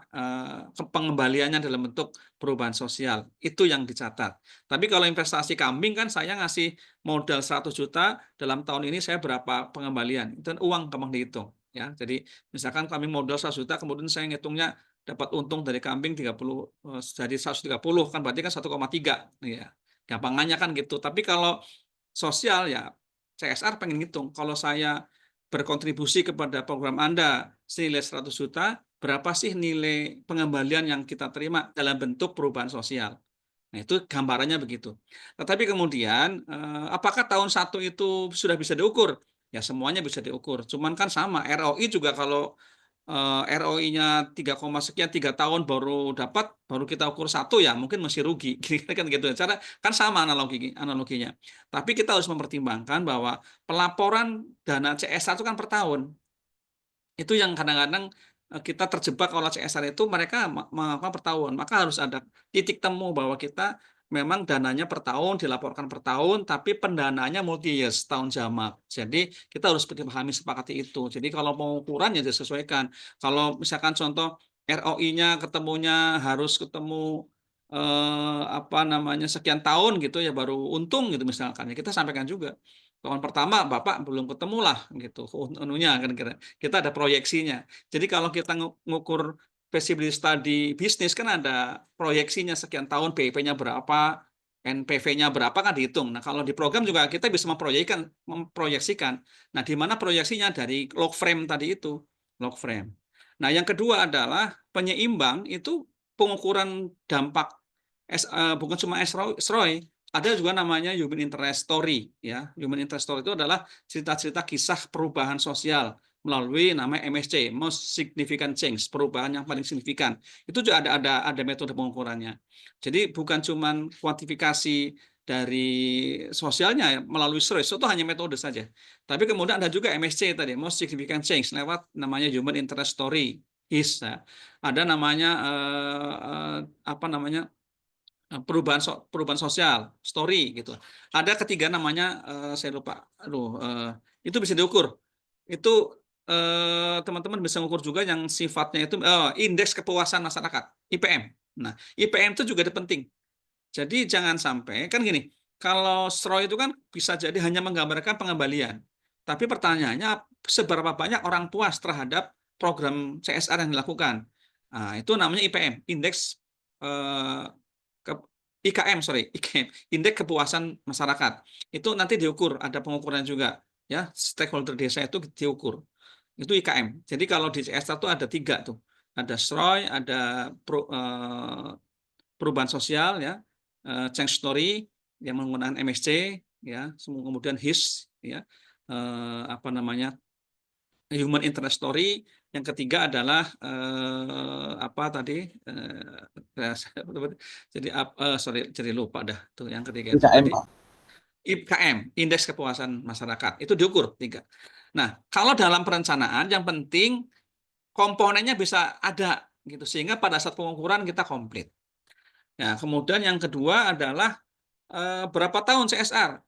pengembaliannya dalam bentuk perubahan sosial. Itu yang dicatat. Tapi kalau investasi kambing kan saya ngasih modal 100 juta, dalam tahun ini saya berapa pengembalian. Itu kan uang gampang dihitung. Ya, jadi misalkan kami modal 100 juta, kemudian saya ngitungnya dapat untung dari kambing 30 jadi 130 kan berarti kan 1,3 ya. Gampangannya kan gitu. Tapi kalau sosial ya CSR pengen ngitung. Kalau saya berkontribusi kepada program Anda senilai 100 juta, berapa sih nilai pengembalian yang kita terima dalam bentuk perubahan sosial. Nah, itu gambarannya begitu. Tetapi kemudian apakah tahun 1 itu sudah bisa diukur? Ya semuanya bisa diukur. Cuman kan sama ROI juga kalau ROI-nya 3, sekian 3 tahun baru kita ukur 1 ya mungkin masih rugi kan gitu. Cara kan sama analoginya. Tapi kita harus mempertimbangkan bahwa pelaporan dana CSR itu kan per tahun. Itu yang kadang-kadang kita terjebak oleh CSR itu mereka melakukan per tahun. Maka harus ada titik temu bahwa kita memang dananya per tahun, dilaporkan per tahun, tapi pendanaannya multi-year, tahun jamak. Jadi kita harus pahami sepakati itu. Jadi kalau mau ukuran ya disesuaikan. Kalau misalkan contoh ROI-nya ketemunya harus ketemu sekian tahun gitu ya baru untung gitu misalkan. Ya kita sampaikan juga. Tahun pertama Bapak belum ketemu lah gitu ununya kan kita ada proyeksinya. Jadi kalau kita ngukur feasibility study bisnis kan ada proyeksinya sekian tahun PIP-nya berapa, NPV-nya berapa kan dihitung. Nah, kalau di program juga kita bisa memproyeksikan. Nah, di mana proyeksinya dari log frame tadi itu, log frame. Nah, yang kedua adalah penyeimbang itu pengukuran dampak bukan cuma SROI, ada juga namanya human interest story ya. Human interest story itu adalah cerita-cerita kisah perubahan sosial melalui nama MSC, most significant change, perubahan yang paling signifikan. Itu juga ada metode pengukurannya. Jadi bukan cuma kuantifikasi dari sosialnya melalui SROI, itu hanya metode saja. Tapi kemudian ada juga MSC tadi, most significant change lewat namanya human interest story, HIS. Ya. Ada namanya perubahan sosial, story gitu. Ada ketiga namanya saya lupa. Itu bisa diukur. Itu teman-teman bisa mengukur juga yang sifatnya itu indeks kepuasan masyarakat, IPM. Nah, IPM itu juga penting. Jadi jangan sampai kan gini, kalau SROI itu kan bisa jadi hanya menggambarkan pengembalian. Tapi pertanyaannya seberapa banyak orang puas terhadap program CSR yang dilakukan. Nah, itu namanya IPM, indeks IKM, indeks kepuasan masyarakat. Itu nanti diukur, ada pengukuran juga. Ya, stakeholder desa itu diukur. Itu IKM. Jadi kalau di CSR itu ada 3 tuh. Ada SROI, ada perubahan sosial, ya, change story yang menggunakan MSC, ya, kemudian HIS, ya, human interest story. Yang ketiga adalah jadi lupa dah tuh yang ketiga itu tadi. IKM, indeks kepuasan masyarakat, itu diukur 3. Nah, kalau dalam perencanaan yang penting komponennya bisa ada gitu sehingga pada saat pengukuran kita komplit. Nah, kemudian yang kedua adalah berapa tahun CSR?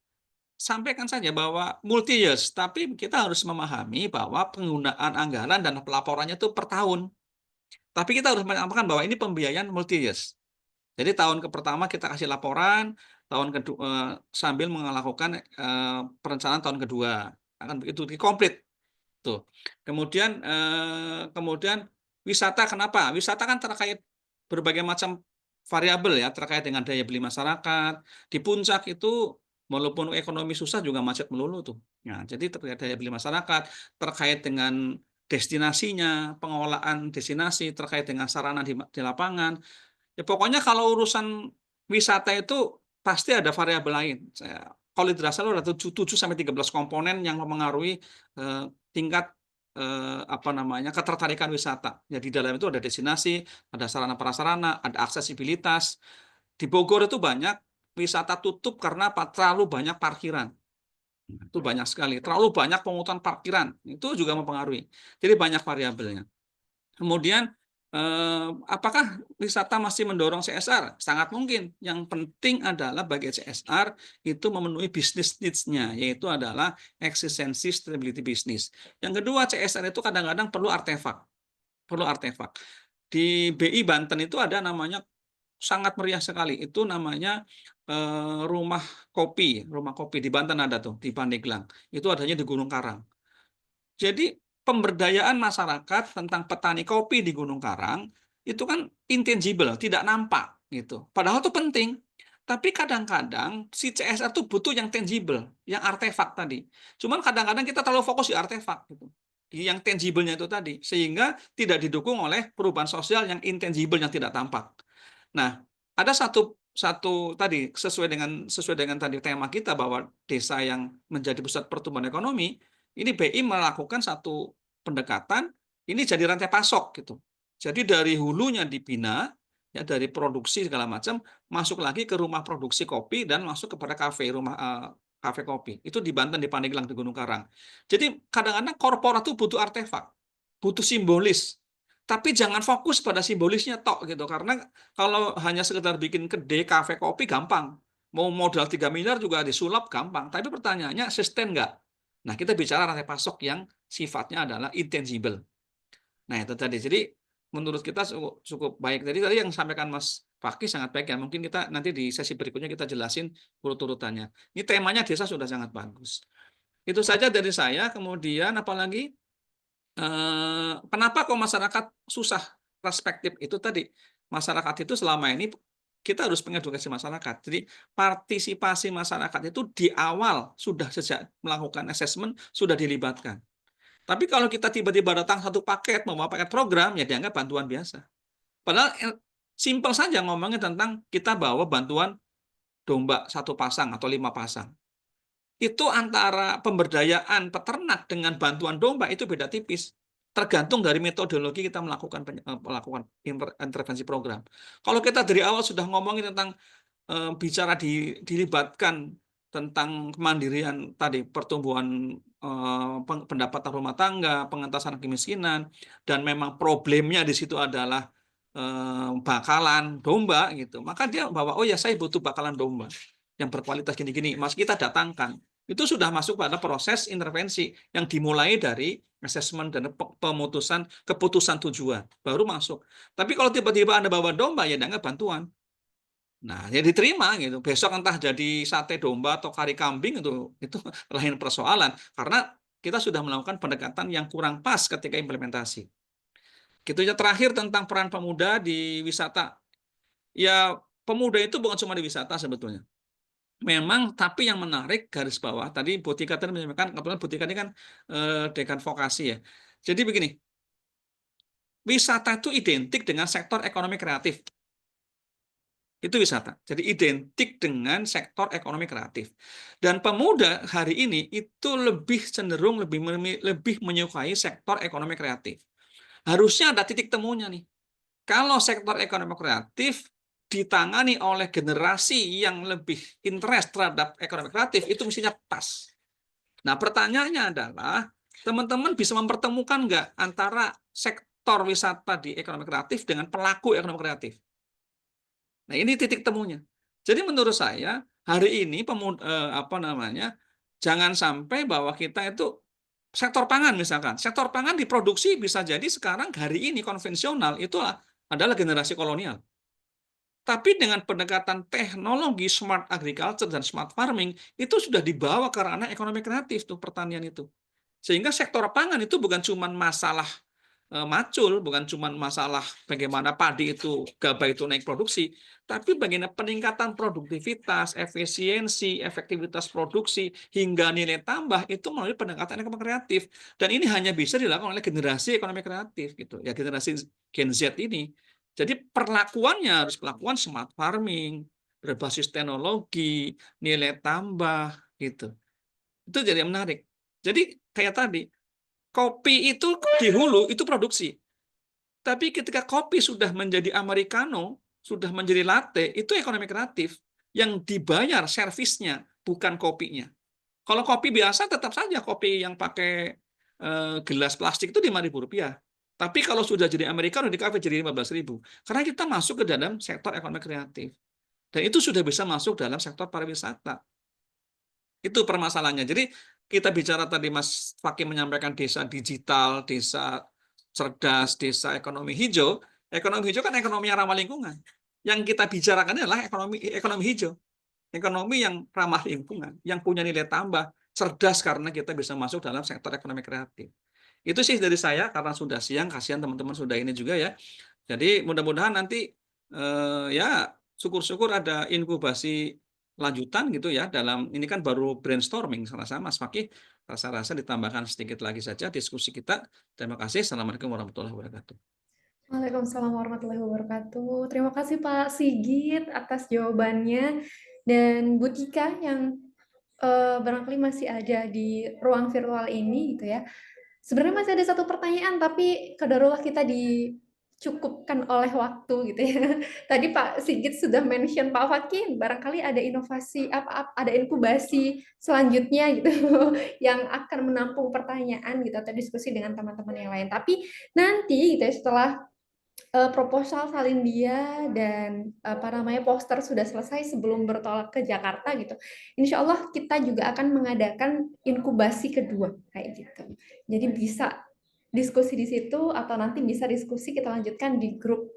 Sampaikan saja bahwa multi years, tapi kita harus memahami bahwa penggunaan anggaran dan pelaporannya itu per tahun. Tapi kita harus menyampaikan bahwa ini pembiayaan multi years. Jadi tahun pertama kita kasih laporan, tahun kedua sambil melakukan perencanaan tahun kedua. Akan begitu komplit. Tuh. Kemudian wisata kenapa? Wisata kan terkait berbagai macam variabel ya, terkait dengan daya beli masyarakat. Di puncak itu walaupun ekonomi susah juga macet melulu tuh. Nah, jadi terkait daya beli masyarakat, terkait dengan destinasinya, pengelolaan destinasi, terkait dengan sarana di lapangan. Ya pokoknya kalau urusan wisata itu pasti ada variabel lain. Kalau di Drasal ada 7 sampai 13 komponen yang mempengaruhi tingkat apa namanya, ketertarikan wisata. Ya, di dalam itu ada destinasi, ada sarana prasarana, ada aksesibilitas. Di Bogor itu banyak wisata tutup karena terlalu banyak parkiran. Itu banyak sekali. Terlalu banyak pungutan parkiran. Itu juga mempengaruhi. Jadi banyak variabelnya. Kemudian, apakah wisata masih mendorong CSR? Sangat mungkin. Yang penting adalah bagi CSR itu memenuhi bisnis needs-nya, yaitu adalah eksistensi stability bisnis. Yang kedua, CSR itu kadang-kadang perlu artefak. Perlu artefak. Di BI Banten itu ada namanya sangat meriah sekali. Itu namanya rumah kopi. Rumah kopi di Banten ada tuh, di Pandeglang. Itu adanya di Gunung Karang. Jadi pemberdayaan masyarakat tentang petani kopi di Gunung Karang itu kan intangible, tidak nampak gitu. Padahal itu penting. Tapi kadang-kadang si CSR itu butuh yang tangible, yang artefak tadi. Cuman kadang-kadang kita terlalu fokus di artefak gitu. Yang tangible-nya itu tadi, sehingga tidak didukung oleh perubahan sosial yang intangible, yang tidak tampak. Nah, ada satu tadi sesuai dengan tadi tema kita bahwa desa yang menjadi pusat pertumbuhan ekonomi, ini BI melakukan satu pendekatan, ini jadi rantai pasok gitu. Jadi dari hulunya dibina, ya dari produksi segala macam, masuk lagi ke rumah produksi kopi dan masuk kepada kafe kafe kopi. Itu di Banten, di Pandeglang, di Gunung Karang. Jadi kadang-kadang korporat itu butuh artefak, butuh simbolis. Tapi jangan fokus pada simbolisnya tok gitu, karena kalau hanya sekedar bikin kedai kafe kopi gampang. Mau modal 3 miliar juga disulap gampang. Tapi pertanyaannya sustain nggak? Nah, kita bicara rantai pasok yang sifatnya adalah intangible. Nah, itu tadi. Jadi menurut kita cukup baik. Tadi yang sampaikan Mas Fakih sangat baik ya. Mungkin kita nanti di sesi berikutnya kita jelasin urut-urutannya. Ini temanya desa sudah sangat bagus. Itu saja dari saya. Kemudian apalagi kenapa kok masyarakat susah perspektif itu tadi. Masyarakat itu selama ini kita harus mengedukasi masyarakat. Jadi partisipasi masyarakat itu di awal sudah sejak melakukan asesmen sudah dilibatkan. Tapi kalau kita tiba-tiba datang satu paket, membawa paket program, ya dianggap bantuan biasa. Padahal simpel saja ngomongnya tentang kita bawa bantuan domba 1 pasang atau 5 pasang. Itu antara pemberdayaan peternak dengan bantuan domba itu beda tipis. Tergantung dari metodologi kita melakukan intervensi program. Kalau kita dari awal sudah ngomongin tentang bicara dilibatkan tentang kemandirian tadi, pertumbuhan pendapatan rumah tangga, pengentasan kemiskinan, dan memang problemnya di situ adalah bakalan domba gitu, maka dia bawa, oh ya saya butuh bakalan domba yang berkualitas gini-gini, mas kita datangkan. Itu sudah masuk pada proses intervensi yang dimulai dari asesmen dan keputusan tujuan baru masuk. Tapi kalau tiba-tiba Anda bawa domba, ya dianggap bantuan. Nah, ya diterima gitu. Besok entah jadi sate domba atau kari kambing itu lain persoalan, karena kita sudah melakukan pendekatan yang kurang pas ketika implementasi. Gitu ya. Terakhir tentang peran pemuda di wisata. Ya, pemuda itu bukan cuma di wisata sebetulnya. Memang, tapi yang menarik garis bawah tadi Bu Tika tadi menyampaikan, kebetulan Bu Tika ini kan dekan vokasi ya. Jadi begini, wisata itu identik dengan sektor ekonomi kreatif. Itu wisata. Jadi identik dengan sektor ekonomi kreatif. Dan pemuda hari ini itu lebih cenderung lebih menyukai sektor ekonomi kreatif. Harusnya ada titik temunya nih. Kalau sektor ekonomi kreatif ditangani oleh generasi yang lebih interest terhadap ekonomi kreatif, itu mestinya pas. Nah, pertanyaannya adalah, teman-teman bisa mempertemukan nggak antara sektor wisata di ekonomi kreatif dengan pelaku ekonomi kreatif? Nah, ini titik temunya. Jadi menurut saya, hari ini jangan sampai bahwa kita itu sektor pangan misalkan. Sektor pangan diproduksi bisa jadi sekarang hari ini konvensional itu adalah generasi kolonial. Tapi dengan pendekatan teknologi smart agriculture dan smart farming itu sudah dibawa ke ranah ekonomi kreatif tuh pertanian itu. Sehingga sektor pangan itu bukan cuma masalah macul, bukan cuma masalah bagaimana padi itu, gabah itu naik produksi, tapi bagaimana peningkatan produktivitas, efisiensi, efektivitas produksi, hingga nilai tambah itu melalui pendekatan ekonomi kreatif. Dan ini hanya bisa dilakukan oleh generasi ekonomi kreatif gitu. Ya, generasi Gen Z ini. Jadi perlakuannya harus perlakuan smart farming, berbasis teknologi, nilai tambah gitu. Itu jadi menarik. Jadi kayak tadi, Kopi itu di hulu itu produksi. Tapi ketika kopi sudah menjadi americano, sudah menjadi latte, itu ekonomi kreatif yang dibayar servisnya, bukan kopinya. Kalau kopi biasa tetap saja kopi yang pakai gelas plastik itu Rp5.000. Tapi kalau sudah jadi americano di kafe jadi 15.000. Karena kita masuk ke dalam sektor ekonomi kreatif. Dan itu sudah bisa masuk dalam sektor pariwisata. Itu permasalahannya. Jadi kita bicara tadi Mas Fakih menyampaikan desa digital, desa cerdas, desa ekonomi hijau. Ekonomi hijau kan ekonomi yang ramah lingkungan. Yang kita bicarakan adalah ekonomi hijau. Ekonomi yang ramah lingkungan, yang punya nilai tambah, cerdas karena kita bisa masuk dalam sektor ekonomi kreatif. Itu sih dari saya, karena sudah siang, kasihan teman-teman sudah ini juga ya. Jadi mudah-mudahan nanti ya syukur-syukur ada inkubasi lanjutan gitu ya dalam ini kan baru brainstorming rasa Mas Fakih, rasa-rasa ditambahkan sedikit lagi saja diskusi kita. Terima kasih. Assalamualaikum warahmatullahi wabarakatuh. Waalaikumsalam warahmatullahi wabarakatuh. Terima kasih Pak Sigit atas jawabannya, dan Bu Tika yang barangkali masih ada di ruang virtual ini gitu ya. Sebenarnya masih ada satu pertanyaan, tapi qadarullah kita dicukupkan oleh waktu gitu ya. Tadi Pak Sigit sudah mention Pak Fakih, barangkali ada inovasi ada inkubasi selanjutnya gitu yang akan menampung pertanyaan gitu atau diskusi dengan teman-teman yang lain. Tapi nanti gitu ya, setelah proposal Salindia dan poster sudah selesai sebelum bertolak ke Jakarta gitu. Insya Allah kita juga akan mengadakan inkubasi kedua kayak gitu. Jadi bisa diskusi di situ atau nanti bisa diskusi kita lanjutkan di grup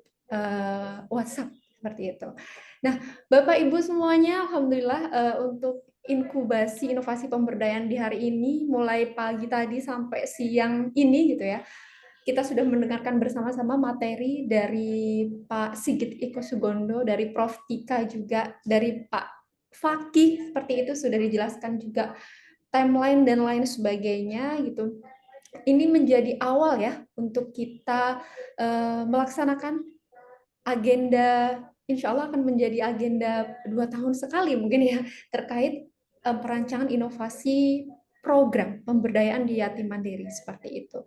WhatsApp seperti itu. Nah, Bapak Ibu semuanya, alhamdulillah untuk inkubasi inovasi pemberdayaan di hari ini mulai pagi tadi sampai siang ini gitu ya. Kita sudah mendengarkan bersama-sama materi dari Pak Sigit Iko Sugondo, dari Prof. Tika juga, dari Pak Fakih, seperti itu sudah dijelaskan juga timeline dan lain sebagainya gitu. Ini menjadi awal ya untuk kita melaksanakan agenda, insya Allah akan menjadi agenda 2 tahun sekali mungkin ya, terkait perancangan inovasi program pemberdayaan di yatim mandiri seperti itu.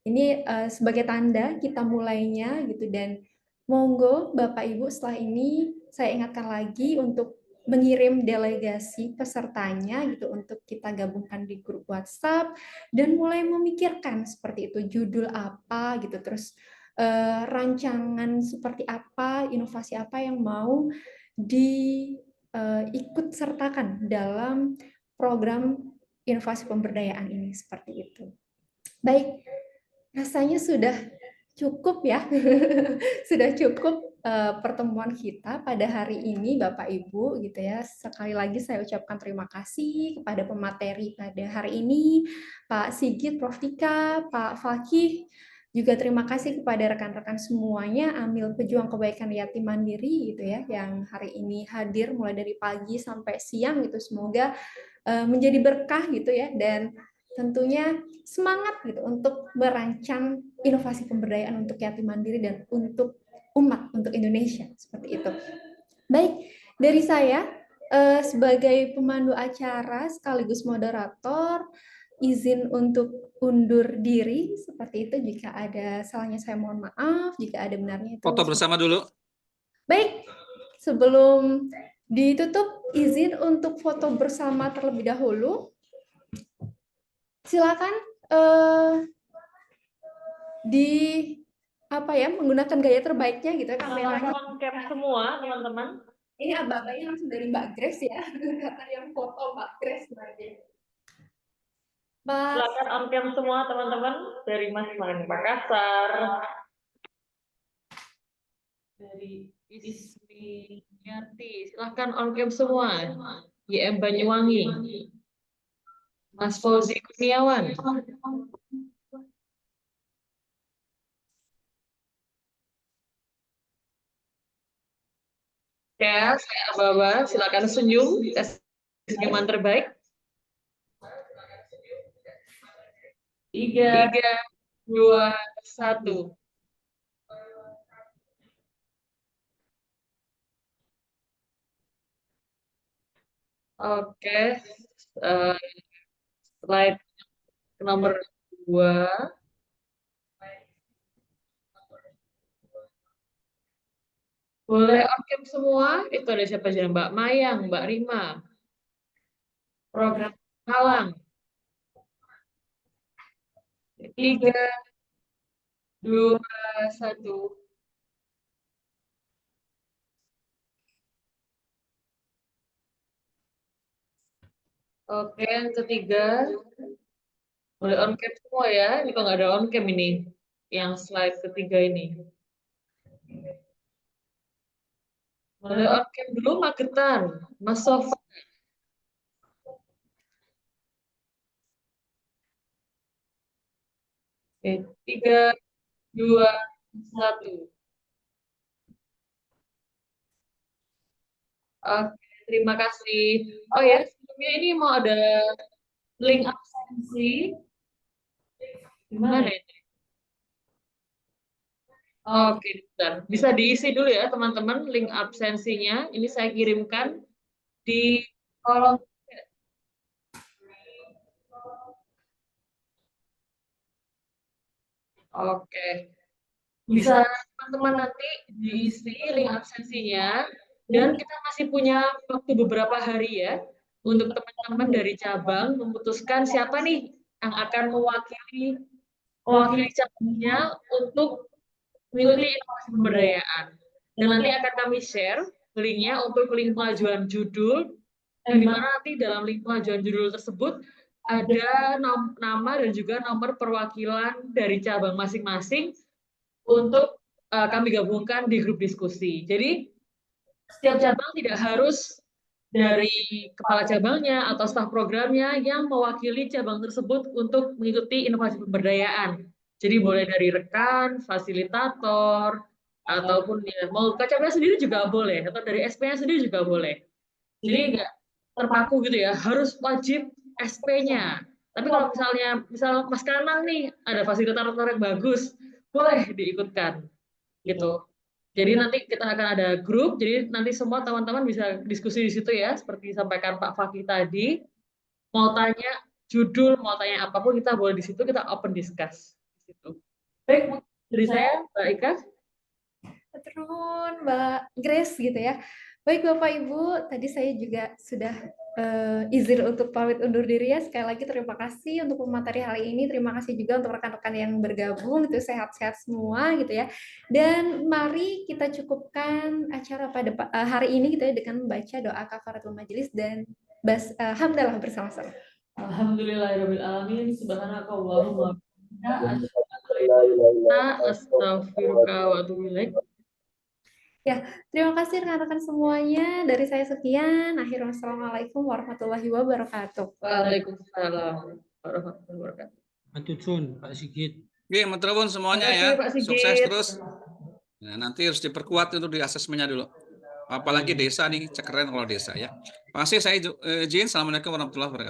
Ini sebagai tanda kita mulainya gitu, dan monggo Bapak Ibu setelah ini saya ingatkan lagi untuk mengirim delegasi pesertanya gitu untuk kita gabungkan di grup WhatsApp dan mulai memikirkan seperti itu judul apa gitu, terus rancangan seperti apa, inovasi apa yang mau diikut sertakan dalam program inovasi pemberdayaan ini seperti itu. Baik, rasanya sudah cukup ya, sudah cukup pertemuan kita pada hari ini Bapak Ibu gitu ya. Sekali lagi saya ucapkan terima kasih kepada pemateri pada hari ini, Pak Sigit, Prof. Tika, Pak Fakih. Juga terima kasih kepada rekan-rekan semuanya, Amil Pejuang Kebaikan Yatim Mandiri gitu ya, yang hari ini hadir mulai dari pagi sampai siang gitu. Semoga menjadi berkah gitu ya, dan tentunya semangat gitu untuk merancang inovasi pemberdayaan untuk yatim mandiri dan untuk umat, untuk Indonesia seperti itu. Baik, dari saya sebagai pemandu acara sekaligus moderator, izin untuk undur diri seperti itu. Jika ada salahnya saya mohon maaf, jika ada benarnya itu. Foto bersama dulu. Baik, sebelum ditutup, izin untuk foto bersama terlebih dahulu. Silakan menggunakan gaya terbaiknya gitu ya kameranya. Cam semua teman-teman. Ini abang-abangnya langsung dari Mbak Grace ya, kata yang foto Mbak Grace berarti. Silakan on cam semua teman-teman, dari Mas Makassar, dari Ismi Yati, silakan on cam semua. YM Banyuwangi, Mas Fauzi Kurniawan. Ya, saya Aba-aba, silakan senyum, senyuman terbaik. 3, 2, 1. Oke, slide nomor 2. Boleh on cam semua? Itu ada siapa aja? Mbak Mayang, Mbak Rima, program Malang. 3, 2, 1. Oke, yang ketiga. Boleh on cam semua ya. Ini kalau nggak ada on cam ini. Yang slide ketiga ini. Boleh on cam dulu Magetan. Mas Sof. Oke, 3, 2, 1. Oke, terima kasih. Oh ya, sebelumnya ini mau ada link absensi. Gimana ini? Oke, bentar. Bisa diisi dulu ya teman-teman link absensinya. Ini saya kirimkan di kolom. Oke. Bisa teman-teman nanti diisi link absensinya. Dan kita masih punya waktu beberapa hari ya untuk teman-teman dari cabang memutuskan siapa nih yang akan mewakili cabangnya untuk mengikuti inovasi pemberdayaan. Dan nanti akan kami share linknya untuk link pengajuan judul, yang dimana nanti dalam link pengajuan judul tersebut ada nama dan juga nomor perwakilan dari cabang masing-masing untuk kami gabungkan di grup diskusi. Jadi setiap cabang tidak harus dari kepala cabangnya atau staf programnya yang mewakili cabang tersebut untuk mengikuti inovasi pemberdayaan. Jadi boleh dari rekan, fasilitator, ataupun ya, mau KCP sendiri juga boleh, atau dari SP-nya sendiri juga boleh. Jadi nggak terpaku gitu ya, harus wajib SP-nya. Tapi kalau misalnya, Mas Kanang nih, ada fasilitator yang bagus, boleh diikutkan. Gitu. Jadi nanti kita akan ada grup, jadi nanti semua teman-teman bisa diskusi di situ ya, seperti disampaikan Pak Fakih tadi. Mau tanya judul, mau tanya apapun, kita boleh di situ, kita open discuss. Di situ. Baik, dari saya, Mbak Ika. Turun Mbak Grace gitu ya. Baik Bapak Ibu, tadi saya juga sudah izin untuk pamit undur diri ya. Sekali lagi terima kasih untuk pemateri hari ini. Terima kasih juga untuk rekan-rekan yang bergabung, itu sehat-sehat semua gitu ya. Dan mari kita cukupkan acara pada hari ini gitu ya dengan membaca doa kafaratul majelis dan hamdalah bersama-sama. Alhamdulillahirabbil alamin. Subhanakallahumma wa astaghfiruka wa atubu ilaik. Ya, terima kasih rekan-rekan semuanya. Dari saya sekian. Akhirnya, wassalamualaikum warahmatullahi wabarakatuh. Waalaikumsalam warahmatullahi wabarakatuh. Matutun, Pak Sigit. Oke, menterapun semuanya Terima ya. kasih, Pak Sigit. Sukses terus. Nah, nanti harus diperkuat untuk di asesmennya dulu. Apalagi desa nih, keren kalau desa ya. Terima kasih, saya izin. Assalamualaikum warahmatullahi wabarakatuh.